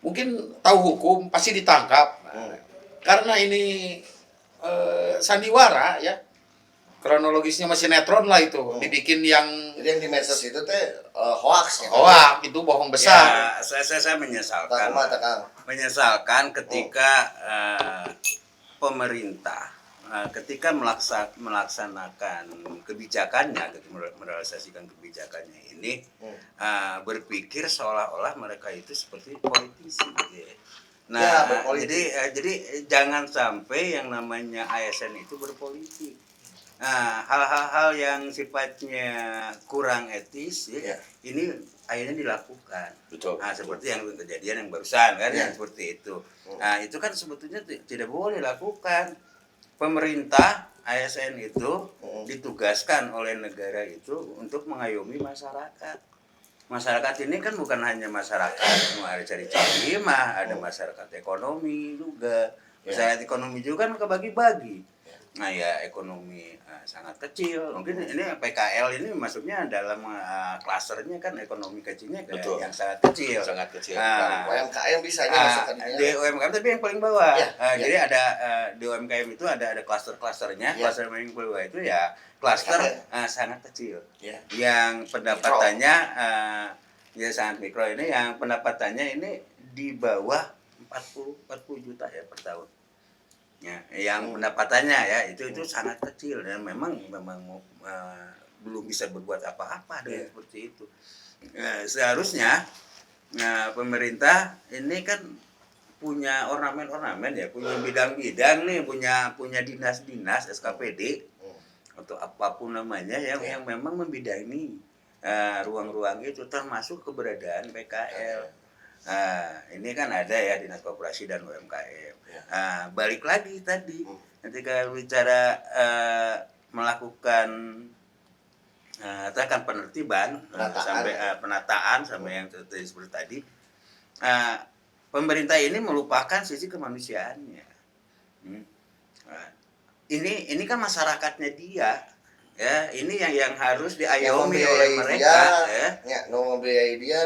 Mungkin tahu hukum pasti ditangkap. Karena ini sandiwara ya. Kronologisnya masih sinetron lah itu. Dibikin yang Jadi yang di medsos itu teh hoax ya. hoak, itu bohong besar. Ya, saya menyesalkan. Kang. Menyesalkan ketika pemerintah ketika melaksanakan kebijakannya, merealisasikan kebijakannya ini berpikir seolah-olah mereka itu seperti politisi. Nah, jadi jangan sampai yang namanya ASN itu berpolitik. Nah, hal-hal yang sifatnya kurang etis ini akhirnya dilakukan. Betul. Nah, seperti yang kejadian yang barusan kan, yang seperti itu. Nah, itu kan sebetulnya tidak boleh dilakukan. Pemerintah ASN itu ditugaskan oleh negara itu untuk mengayomi masyarakat. Masyarakat ini kan bukan hanya masyarakat yang ada cari-cari mah, ada masyarakat ekonomi juga. Masyarakat ekonomi juga kan kebagi-bagi. Nah ya ekonomi sangat kecil. Mungkin ini PKL ini masuknya dalam klasternya kan ekonomi kecilnya yang sangat kecil. Sangat kecil. UMKM bisa masuk di UMKM tapi yang paling bawah. Ya. Jadi ada di UMKM itu ada klaster-klasternya. Klaster yang paling bawah itu ya klaster sangat kecil. Ya. Yang pendapatannya ya sangat mikro ini yang pendapatannya ini di bawah 40 juta ya per tahun. Ya, yang pendapatannya ya itu sangat kecil dan memang belum bisa berbuat apa-apa dengan seperti itu. Seharusnya pemerintah ini kan punya ornamen-ornamen ya, punya bidang-bidang nih, punya dinas-dinas SKPD atau apapun namanya yang memang membidangi ruang-ruang itu termasuk keberadaan PKL. Ini kan ada ya Dinas Koperasi dan UMKM. Balik lagi tadi ketika bicara melakukan tekan penertiban sampai penataan sampai yang seperti tadi, pemerintah ini melupakan sisi kemanusiaannya. Ini kan masyarakatnya dia. Ya, ini yang harus diayomi oleh mereka ya. Membiayai dia,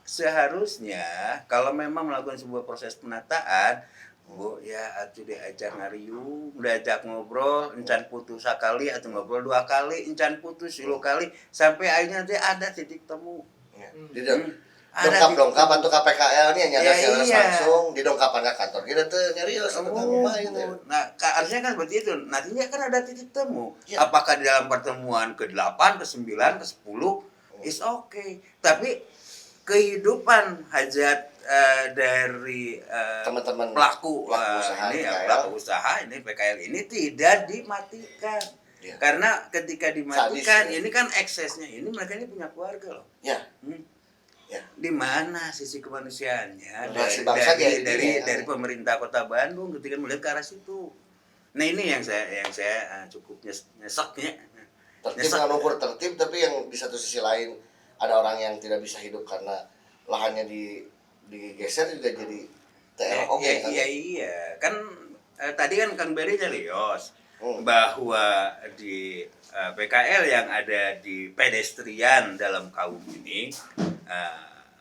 seharusnya kalau memang melakukan sebuah proses penataan, Bu ya atuh diajak ngariung, diajak ngobrol, encan putus sekali atau ngobrol 2 kali, encan putus 10 kali sampai akhirnya nanti ada titik temu. Dongkap atau KPKL nya nyadar langsung didongkapan ke kantor kita tuh nyarios Nah, harusnya kan seperti itu. Nantinya kan ada titik temu. Apakah di dalam pertemuan ke-8, ke-9, ke-10 is okay. Tapi kehidupan hajat dari teman-teman pelaku usaha ini PKL ini tidak dimatikan. Karena ketika dimatikan ini kan eksesnya ini mereka ini punya keluarga loh. Di mana sisi kemanusiaannya dari pemerintah Kota Bandung ketika melihat ke arah situ. Nah ini yang saya cukup nyeseknya. Tertib nggak ukur tertib, tapi yang di satu sisi lain ada orang yang tidak bisa hidup karena lahannya digeser juga jadi TLOG kan? Iya. Kan tadi kan Kang Beri nyerios bahwa di PKL yang ada di pedestrian dalam kaum ini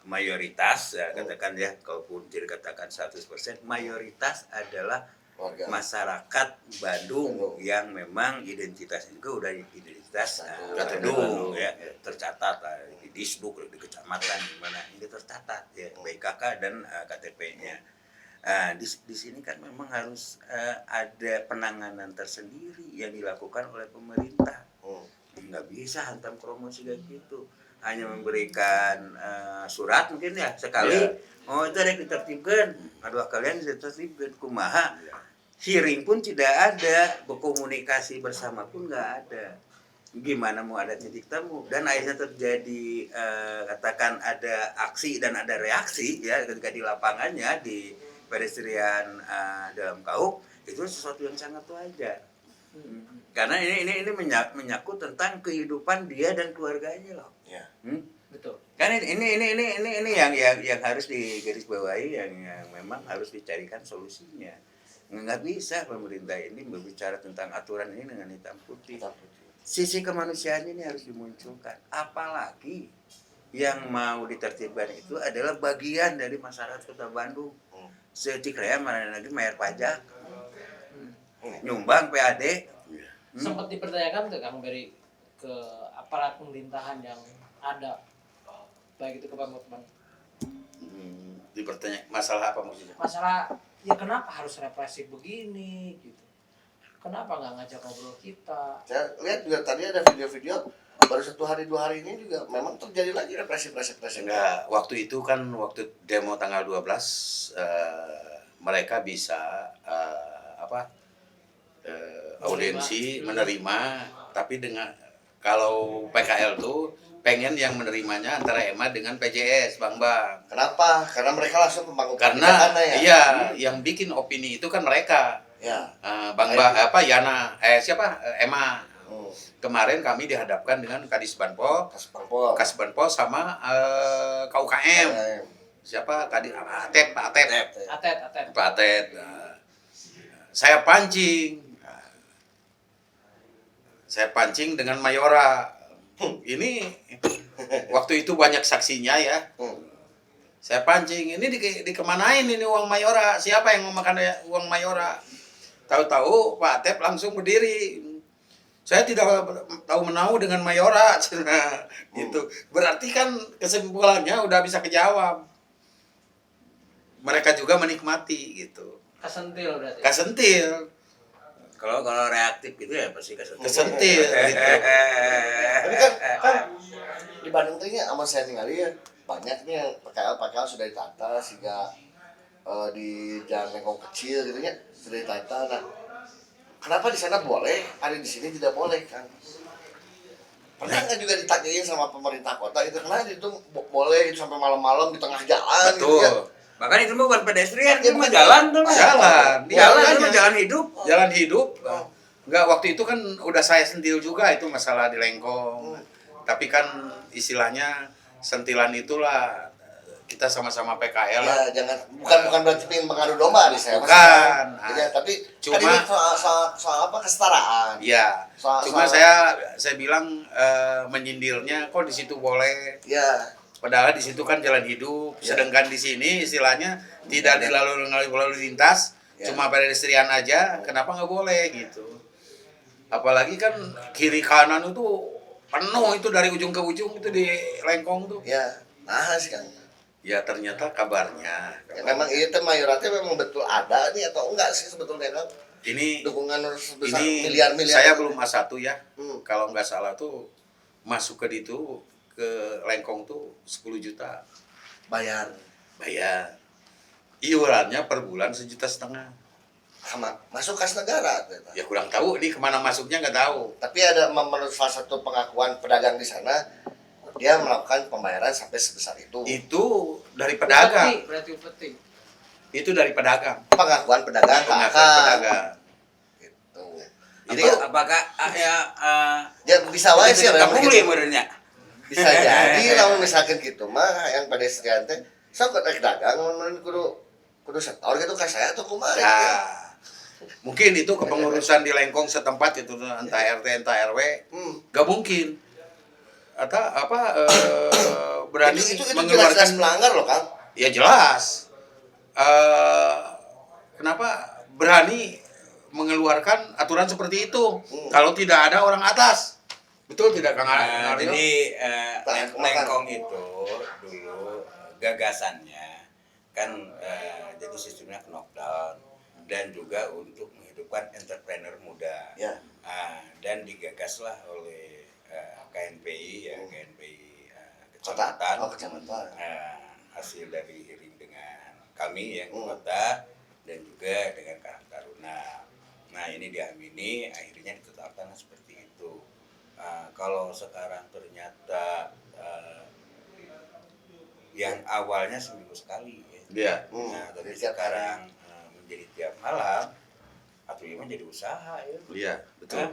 mayoritas katakan ya, kalaupun tidak katakan 100%, mayoritas adalah Warga. masyarakat Bandung yang memang identitasnya juga udah identitas Bandung ya, tercatat di Disduk, di kecamatan di mana ini tercatat ya, BKK dan KTP-nya. Di sini kan memang harus ada penanganan tersendiri yang dilakukan oleh pemerintah. Nggak bisa hantam promosi kayak gitu, hanya memberikan surat mungkin ya sekali. Oh itu ada yang ditertibkan, aduh kalian ditertibkan kumaha. Hearing pun tidak ada, berkomunikasi bersama pun nggak ada. Gimana mau ada titik temu, dan akhirnya terjadi katakan ada aksi dan ada reaksi ya ketika di lapangannya di pedestrian dalam KAUP, itu sesuatu yang sangat wajar. Karena ini menyangkut tentang kehidupan dia dan keluarganya loh. Ya. Betul. Kan ini yang harus digarisbawahi, yang memang harus dicarikan solusinya. Nggak bisa pemerintah ini berbicara tentang aturan ini dengan hitam putih. Sisi kemanusiaan ini harus dimunculkan. Apalagi yang mau ditertibkan itu adalah bagian dari masyarakat Kota Bandung. Secikrea mana lagi bayar pajak, nyumbang PAD. Sempat dipertanyakan ke Kang Beri ke aparat pemerintahan yang ada, baik itu ke Pemkot. Dipertanya masalah apa maksudnya? Masalah ya kenapa harus represif begini gitu, kenapa nggak ngajak ngobrol kita. Saya lihat juga tadi ada video-video baru 1 hari 2 hari ini juga memang terjadi lagi represi. Enggak, waktu itu kan waktu demo tanggal 12 mereka bisa audiensi menerima, tapi dengan kalau PKL tuh pengen yang menerimanya antara EMA dengan PJS, Bang. Kenapa? Karena mereka langsung membangun Karena ya. iya, yang bikin opini itu kan mereka. Ya. Yana EMA. Kemarin kami dihadapkan dengan Kadis Banpol sama KUKM. Siapa tadi? Pak Atet. Saya pancing dengan Mayora. Ini waktu itu banyak saksinya ya. Saya pancing, ini dikemanain ini uang Mayora? Siapa yang mau makan uang Mayora? Tahu-tahu Pak Atep langsung berdiri. Saya tidak tahu menau dengan Mayora. Gitu. Berarti kan kesimpulannya udah bisa kejawab. Mereka juga menikmati gitu. Kesentil berarti. Kesentil. Kalau reaktif gitu ya pasti kesentil. Gitu. Tapi kan di Bandung ini sama saya tinggal ya banyak nih yang PKL sudah ditata sehingga di jalan lengkong kecil gitu ya sudah ditata. Nah, kenapa di sana boleh, ada di sini tidak boleh kan? Pernah nggak juga ditanyain sama pemerintah kota itu kenapa itu boleh itu sampai malam-malam di tengah jalan? Betul. Gitu ya? Bahkan itu bukan pedestrian, itu mah jalan. jalan tuh. Jalan Itu mah jalan hidup. Jalan hidup. Enggak, waktu itu kan udah saya sentil juga itu masalah di Lengkong. Tapi kan istilahnya sentilan itulah kita sama-sama PKL lah. Ya, bukan berarti pengen mengadu domba nih saya. Bukan. Ya, tapi Cuma ini soal apa kesetaraan. Iya. Cuma saya bilang menyindirnya kok di situ boleh. Ya. Padahal di situ kan jalan hidup, sedangkan di sini istilahnya tidak dilalui lalu lintas, cuma pedestrian aja, kenapa nggak boleh gitu? Apalagi kan kiri kanan itu penuh itu dari ujung ke ujung itu di Lengkong tuh. Ya, nah sih kan. Ya ternyata kabarnya. Ya, memang itu mayoratnya memang betul ada nih atau enggak sih sebetulnya kan? Ini dukungan sebesar ini miliar-miliar. Saya belum A1 ya. Kalau nggak salah tuh masuk ke itu ke Lengkong tuh 10 juta bayar iurannya per bulan 1,5 juta sama masuk kas negara ternyata. Ya kurang tahu nih kemana masuknya nggak tahu, tapi ada menurut salah satu pengakuan pedagang di sana dia melakukan pembayaran sampai sebesar itu dari pedagang Berarti upeti. itu dari pedagang pengakuan pedagang Jadi apakah ya bisa wae sih kamu beli menurutnya? bisa jadi lamun misalkan gitu mah yang pedestrian teh sok rek dagang mun kudu setor gitu ka saya tuh kumaha ya. Nah, mungkin itu kepengurusan di lengkong setempat itu entah RT entah RW gak mungkin atau berani Itu jelas mengeluarkan melanggar loh Kang. ya jelas. Kenapa berani mengeluarkan aturan seperti itu kalau tidak ada orang atas? Betul tidak Kang Aryo? Jadi lengkong itu dulu gagasannya kan jadi sistemnya knockdown dan juga untuk menghidupkan entrepreneur muda. Ya. Dan digagaslah oleh KNPI KNPI Kota. kecamatan. Oh, kecamatan. Hasil dari hearing dengan kami yang kota dan juga dengan Karang Taruna. Nah ini diamini akhirnya ditetapkan seperti itu. Kalau sekarang ternyata yang awalnya seminggu sekali Iya. Nah tapi sekarang menjadi tiap malam atau ini menjadi usaha ya. Iya, betul.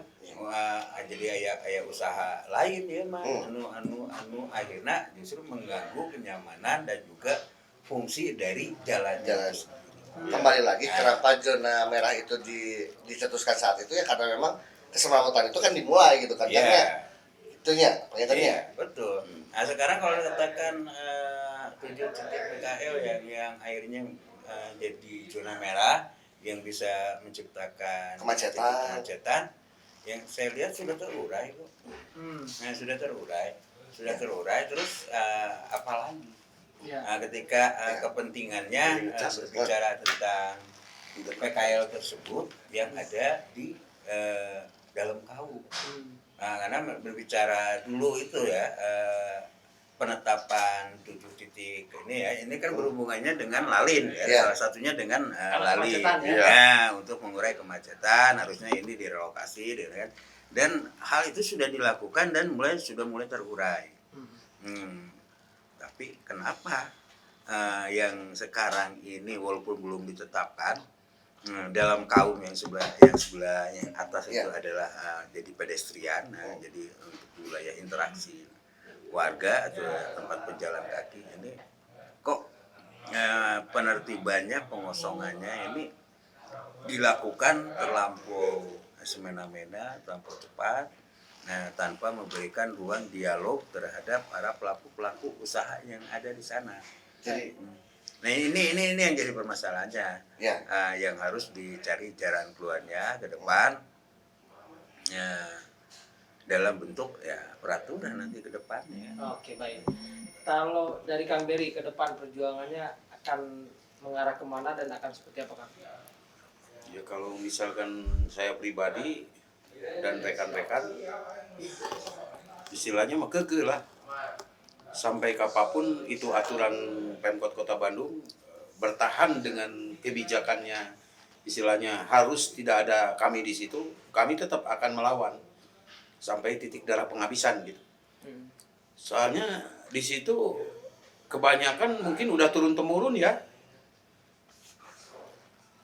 Jadi aya usaha lain ya mah anu akhirnya justru mengganggu kenyamanan dan juga fungsi dari jalan. Kembali lagi kenapa zona merah itu dicetuskan saat itu ya karena memang keselamatan itu kan dimulai gitu kan. Iya. Itunya, pengertiannya. Iya, betul. Nah, sekarang kalau katakan 7 titik PKL yang akhirnya jadi zona merah yang bisa menciptakan kemacetan yang saya lihat sudah terurai kok. Nah, sudah terurai terus apalagi? Ya. Nah, ketika kepentingannya berbicara tentang PKL tersebut yang ada di dalam KAU. Nah, karena berbicara dulu itu ya penetapan 7 titik ini kan berhubungannya dengan lalin ya. Salah satunya dengan lalin ya. Untuk mengurai kemacetan harusnya ini direlokasi kan. Dan hal itu sudah dilakukan dan sudah mulai terurai. Tapi kenapa yang sekarang ini walaupun belum ditetapkan dalam kaum yang sebelah yang atas itu adalah jadi pedestrian, jadi untuk wilayah interaksi warga atau tempat pejalan kaki ini kok penertibannya pengosongannya ini dilakukan terlampau semena-mena, terlampau cepat, tanpa memberikan ruang dialog terhadap para pelaku usaha yang ada di sana. Jadi nah ini yang jadi permasalahannya, yang harus dicari jalan keluarnya ke depan, dalam bentuk ya peraturan nanti ke depannya. Oke, baik. Kalau dari Kang Beri ke depan perjuangannya akan mengarah kemana dan akan seperti apa Kang? Ya kalau misalkan saya pribadi dan rekan-rekan istilahnya mah kekeh lah. Sampai kapanpun itu aturan Pemkot Kota Bandung bertahan dengan kebijakannya, istilahnya harus tidak ada kami di situ, kami tetap akan melawan sampai titik darah penghabisan gitu. Soalnya di situ kebanyakan mungkin udah turun temurun ya,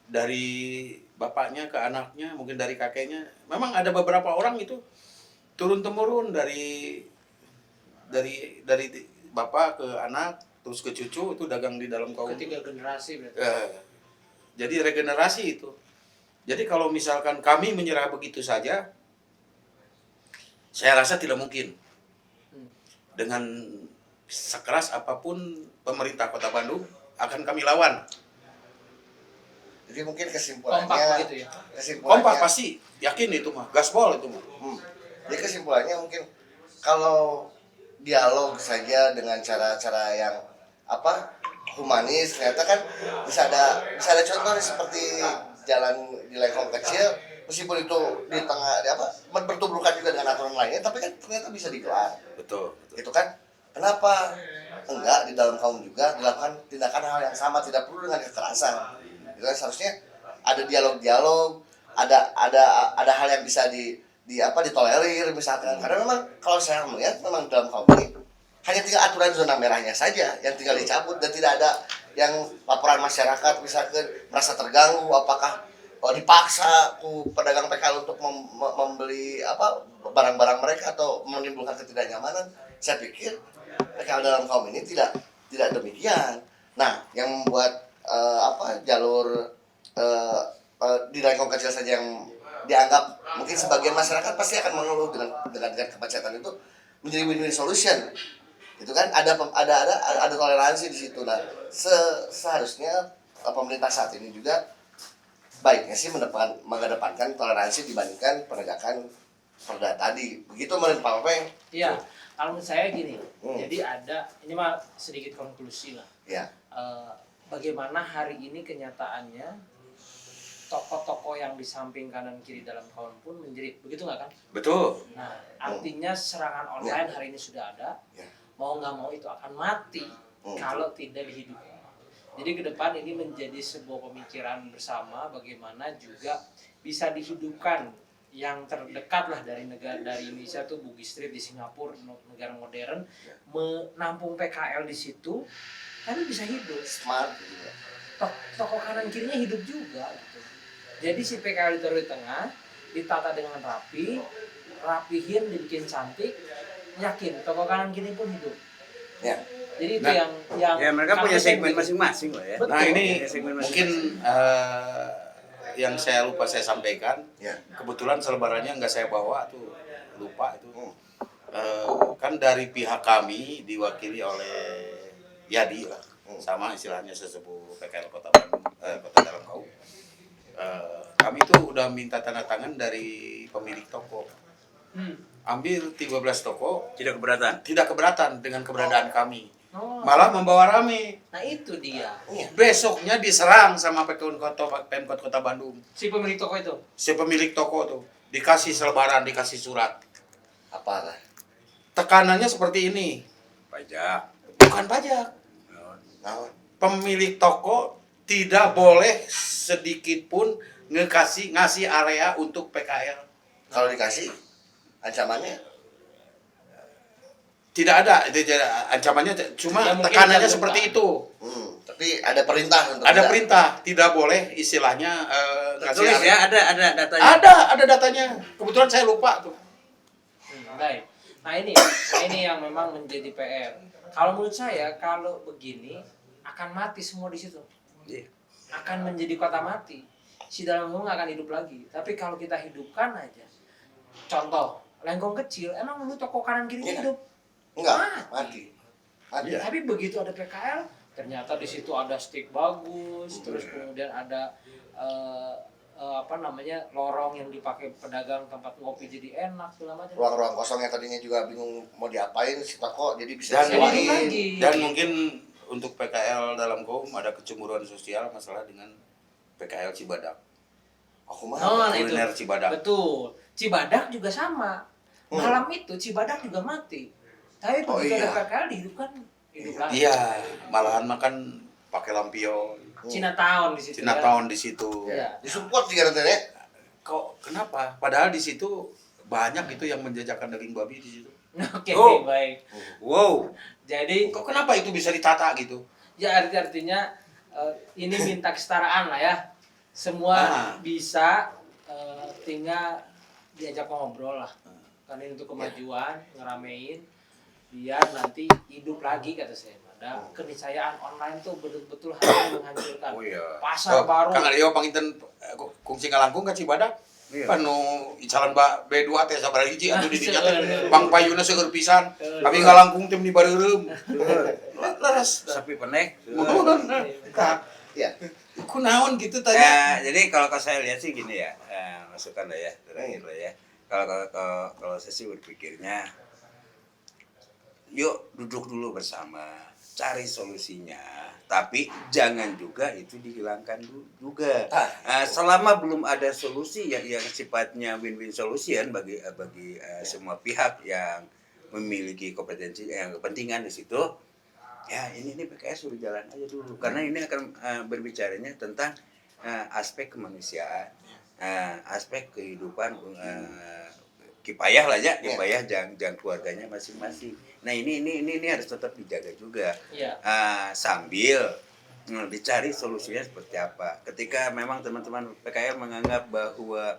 dari bapaknya ke anaknya, mungkin dari kakeknya. Memang ada beberapa orang itu turun temurun dari bapak ke anak terus ke cucu itu dagang di dalam kaum. Ketiga generasi berarti. Jadi regenerasi itu. Jadi kalau misalkan kami menyerah begitu saja, saya rasa tidak mungkin. Dengan sekeras apapun pemerintah Kota Bandung akan kami lawan. Jadi mungkin kesimpulannya Kompak gitu ya. Kompak pasti, yakin itu mah, gaspol itu mah. Jadi kesimpulannya mungkin kalau dialog saja dengan cara-cara yang humanis, ternyata kan bisa ada contoh seperti jalan di lengkong kecil, meskipun itu di tengah bertuburkan juga dengan aturan lainnya, tapi kan ternyata bisa digelar. Betul. Itu kan kenapa enggak di dalam kaum juga dilakukan tindakan hal yang sama, tidak perlu dengan kekerasan. Itu kan seharusnya ada dialog, ada hal yang bisa ditolerir misalkan. Karena memang kalau saya melihat memang dalam kaum ini hanya tinggal aturan zona merahnya saja yang tinggal dicabut dan tidak ada yang laporan masyarakat misalkan merasa terganggu apakah dipaksa pedagang PKL untuk membeli barang-barang mereka atau menimbulkan ketidaknyamanan. Saya pikir PKL dalam kaum ini tidak demikian. Nah, yang membuat jalur di lingkungan kecil saja yang dianggap mungkin sebagian masyarakat pasti akan mengeluh dengan kemacetan itu menjadi win-win solution. Itu kan ada toleransi di situ. Nah, seharusnya pemerintah saat ini juga baiknya sih mengedepankan toleransi dibandingkan penegakan perda tadi. Begitu menurut Pak Peng? Iya, kalau menurut saya gini, jadi ini mah sedikit konklusi lah. Ya. Bagaimana hari ini kenyataannya toko-toko yang di samping kanan kiri dalam kawan pun menjerit, begitu nggak kan? Betul. Nah, artinya serangan online hari ini sudah ada, mau nggak mau itu akan mati kalau tidak dihidupkan. Jadi ke depan ini menjadi sebuah pemikiran bersama bagaimana juga bisa dihidupkan yang terdekat lah dari Indonesia tuh Bugis Street di Singapura, negara modern, menampung PKL di situ, tapi bisa hidup. Smart gitu. Toko kanan kirinya hidup juga gitu. Jadi si PKL ditaruh di tengah, ditata dengan rapihin, dibikin cantik, yakin toko kanan kiri pun hidup. Ya. Jadi itu Nah, yang ya mereka punya segmen masing-masing lah ya. Betul. Nah ini Segmen mungkin yang saya lupa saya sampaikan, kebetulan selebarannya nggak saya bawa tuh, lupa itu. Kan dari pihak kami diwakili oleh Yadi lah, sama istilahnya sesepuh PKL Kota Bandung, Kota Dalam Kaum. Kami tuh udah minta tanda tangan dari pemilik toko. Ambil 13 toko, Tidak keberatan. tidak keberatan dengan keberadaan kami. Oh. Malah membawa rame. Nah itu dia. Besoknya diserang sama Pemkot Kota Bandung. Si pemilik toko itu. Si pemilik toko tuh dikasih selebaran, dikasih surat. Apa? Tekanannya seperti ini. Pajak. Bukan pajak. Nah, Pemilik toko tidak boleh sedikit pun ngasih area untuk PKL. kalau dikasih ancamannya Tidak ada, ancamannya cuma Ya, mungkin tekanannya tidak seperti buka. itu. tapi ada perintah untuk Ada tidak. perintah, tidak boleh istilahnya ngasih Tertulis area. ya, ada datanya. Ada datanya. Kebetulan saya lupa tuh. Baik. Nah ini yang memang menjadi PR. Kalau menurut saya kalau begini akan mati semua di situ. Iya. Akan menjadi kota mati. Si dalam kampung akan hidup lagi. Tapi kalau kita hidupkan aja. Contoh, lengkong kecil, emang dulu toko kanan kirinya Iya. hidup? Enggak, mati. Iya. Tapi begitu ada PKL, ternyata di situ ada steak bagus, terus kemudian ada lorong yang dipakai pedagang, tempat ngopi jadi enak segala macam. Ruang-ruang kosong yang tadinya juga bingung mau diapain si toko jadi bisa Dan Jadi disewain. lagi. Dan mungkin untuk PKL dalam kaum ada kecemburuan sosial masalah dengan PKL Cibadak. Aku mah Oh, nah itu. Kuliner Cibadak. Betul. Cibadak juga sama. Malam itu Cibadak juga mati. Tapi Oh, begitu iya. ada PKL dihidupkan, hidup lagi. Iya, malahan makan pakai lampion. Chinatown di situ. Chinatown di situ. Ya. disupport juga nantinya. Kok kenapa? Padahal di situ banyak itu yang menjajakan daging babi di situ. Oke, Oh. baik. Wow. Jadi Kok kenapa itu bisa ditata gitu? ya artinya ini minta kesetaraan lah ya. Semua bisa tinggal diajak ngobrol lah. Karena ini untuk kemajuan, ngeramein biar nanti hidup lagi kata saya. Ada keniscayaan online tuh betul-betul harus menghancurkan. Oh iya. Pasar baru. Kang Aryo panginten kungsi ngalangkung ka Cibadak. Iya. Panu icalan B2 teh sabaraha hiji atuh di dinya teh Seueur. Bang Payuna seueur pisan. Seueur. Kami ngalangkung tim di bareureum. Laras. Sapi penek. Ya. Kunaon gitu tanya. Jadi kalau saya lihat sih gini ya, masukan lah ya, terakhir lah ya. Kalau saya sih berpikirnya, yuk duduk dulu bersama, cari solusinya. Tapi jangan juga itu dihilangkan juga. Selama belum ada solusi yang sifatnya win-win solution bagi semua pihak yang memiliki kompetensi yang kepentingan di situ, ya ini PKS suruh jalan aja dulu. Karena ini akan berbicaranya tentang aspek kemanusiaan, aspek kehidupan kipayah lah ya, kipayah jangan keluarganya masing-masing. Nah ini harus tetap dijaga juga. Iya. Sambil dicari solusinya seperti apa. Ketika memang teman-teman PKL menganggap bahwa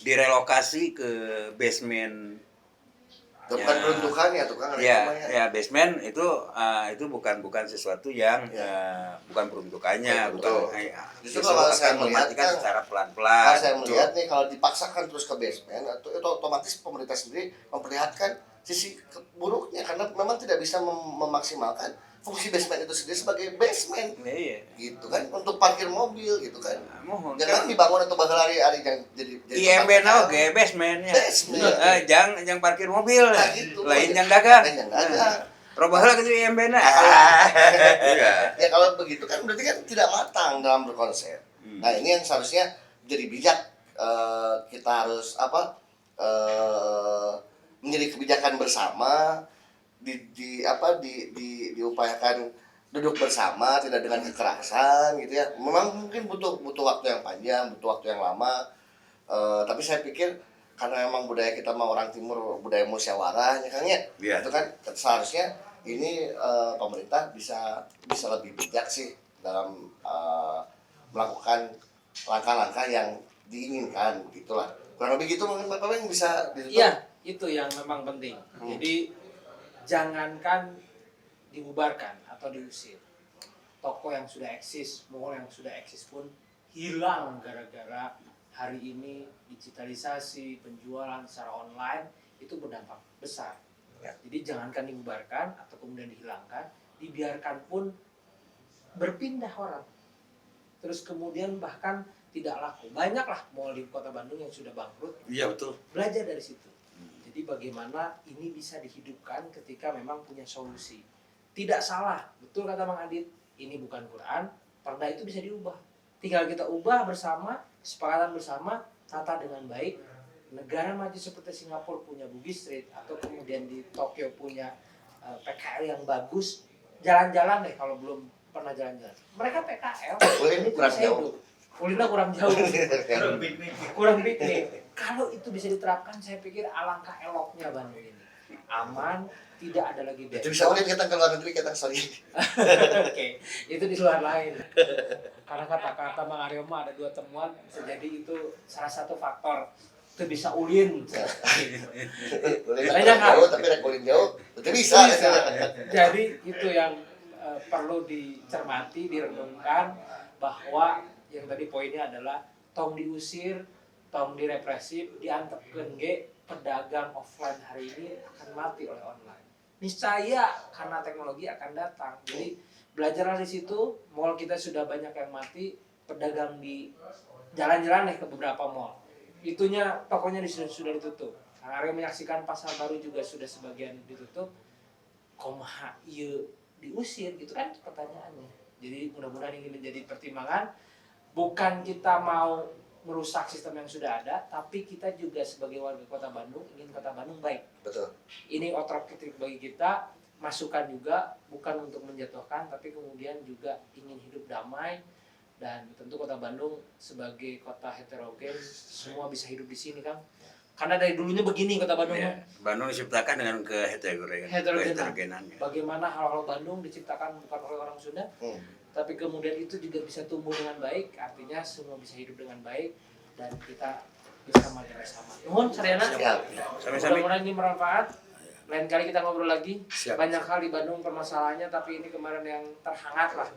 direlokasi ke basement Itu bukan peruntukan ya tukang Ya, namanya. ya basement itu bukan sesuatu yang bukan peruntukannya, Betul. bukan Justru justru kalau akan saya melihat mematikan kan, secara Kalau pelan-pelan. saya Betul. melihat nih kalau dipaksakan terus ke basement itu otomatis pemerintah sendiri memperlihatkan sisi buruknya karena memang tidak bisa memaksimalkan fungsi basement itu sendiri sebagai basement Iya. gitu kan untuk parkir mobil gitu kan. Mohon Jangan dibangun atau bakal hari-hari yang jadi IMB tempat oke basementnya. Basement. Jang parkir mobil. Nah, gitu. Lain yang dagang. Lain yang dagang. Robah lah gitu IMB na. Iya. Ya kalau begitu kan berarti kan tidak matang dalam berkonsep. Nah ini yang seharusnya jadi bijak. Kita harus menjadi kebijakan bersama diupayakan duduk bersama tidak dengan kekerasan gitu ya. Memang mungkin butuh waktu yang panjang, butuh waktu yang lama. Tapi saya pikir karena memang budaya kita mau orang timur budaya musyawarah ya Kang ya. Iya. Itu kan seharusnya ini pemerintah bisa lebih bijak sih dalam melakukan langkah-langkah yang diinginkan gitulah. Kurang lebih gitu mungkin Bapak yang bisa ditutup. Iya, itu yang memang penting. Jadi jangankan dibubarkan atau diusir. Toko yang sudah eksis, mall yang sudah eksis pun hilang gara-gara hari ini digitalisasi, penjualan secara online itu berdampak besar. Jadi jangankan dibubarkan atau kemudian dihilangkan, dibiarkan pun berpindah orang. Terus kemudian bahkan tidak laku. Banyaklah mall di Kota Bandung yang sudah bangkrut. Iya betul. Belajar dari situ. Jadi bagaimana ini bisa dihidupkan ketika memang punya solusi. Tidak salah, betul kata Bang Adit, ini bukan Quran, perda itu bisa diubah. Tinggal kita ubah bersama, kesepakatan bersama, tata dengan baik. Negara maju seperti Singapura punya Bugis Street, atau kemudian di Tokyo punya PKL yang bagus. Jalan-jalan deh kalau belum pernah jalan-jalan. Mereka PKL, Ulin itu kurang bisa jauh. hidup. Ulinnya kurang jauh. Kurang piknik. Kalau itu bisa diterapkan, saya pikir alangkah eloknya Bandung ini. Aman, tidak ada lagi Itu bentrok. bisa ulin kita ke luar negeri kita sorry. Oke, itu di luar lain. Karena kata-kata Bang Aryo mah ada 2 temuan, bisa jadi itu salah satu faktor itu bisa ulin. Ulin Banyak, Kak. jauh tapi rek ulin jauh itu bisa. Jadi itu yang perlu dicermati, direnungkan bahwa yang tadi poinnya adalah tong diusir, tong direpresif, diantepkeun ge pedagang offline hari ini akan mati oleh online. Niscaya karena teknologi akan datang. Jadi belajarlah di situ. Mall kita sudah banyak yang mati, pedagang di jalan-jalan ke beberapa mall. Itunya tokonya sudah ditutup. Kang Aryo menyaksikan pasar baru juga sudah sebagian ditutup. Kumaha ieu diusir gitu kan pertanyaannya. Jadi mudah-mudahan ini menjadi pertimbangan. Bukan kita mau merusak sistem yang sudah ada, tapi kita juga sebagai warga Kota Bandung ingin Kota Bandung baik. Betul. Ini otokritik bagi kita, masukan juga bukan untuk menjatuhkan, tapi kemudian juga ingin hidup damai dan tentu Kota Bandung sebagai kota heterogen semua bisa hidup di sini kan. Karena dari dulunya begini Kota Bandung. Ya, Bandung diciptakan dengan keheterogenan. Bagaimana hal-hal Bandung diciptakan bukan oleh orang Sunda, tapi kemudian itu juga bisa tumbuh dengan baik, artinya semua bisa hidup dengan baik dan kita bisa maju bersama. Nuhun Saryana. Sami-sami. Mudah-mudahan ini bermanfaat. Lain kali kita ngobrol lagi. Siap. Banyak hal di Bandung permasalahannya, tapi ini kemarin yang terhangat lah.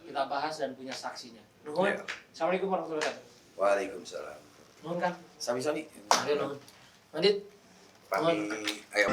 Kita bahas dan punya saksinya. Nuhun. Ya. Assalamualaikum warahmatullahi wabarakatuh. Waalaikumsalam. Nuhun kan. Sami-sami. Nuhun. Adit. Pami. Ayo.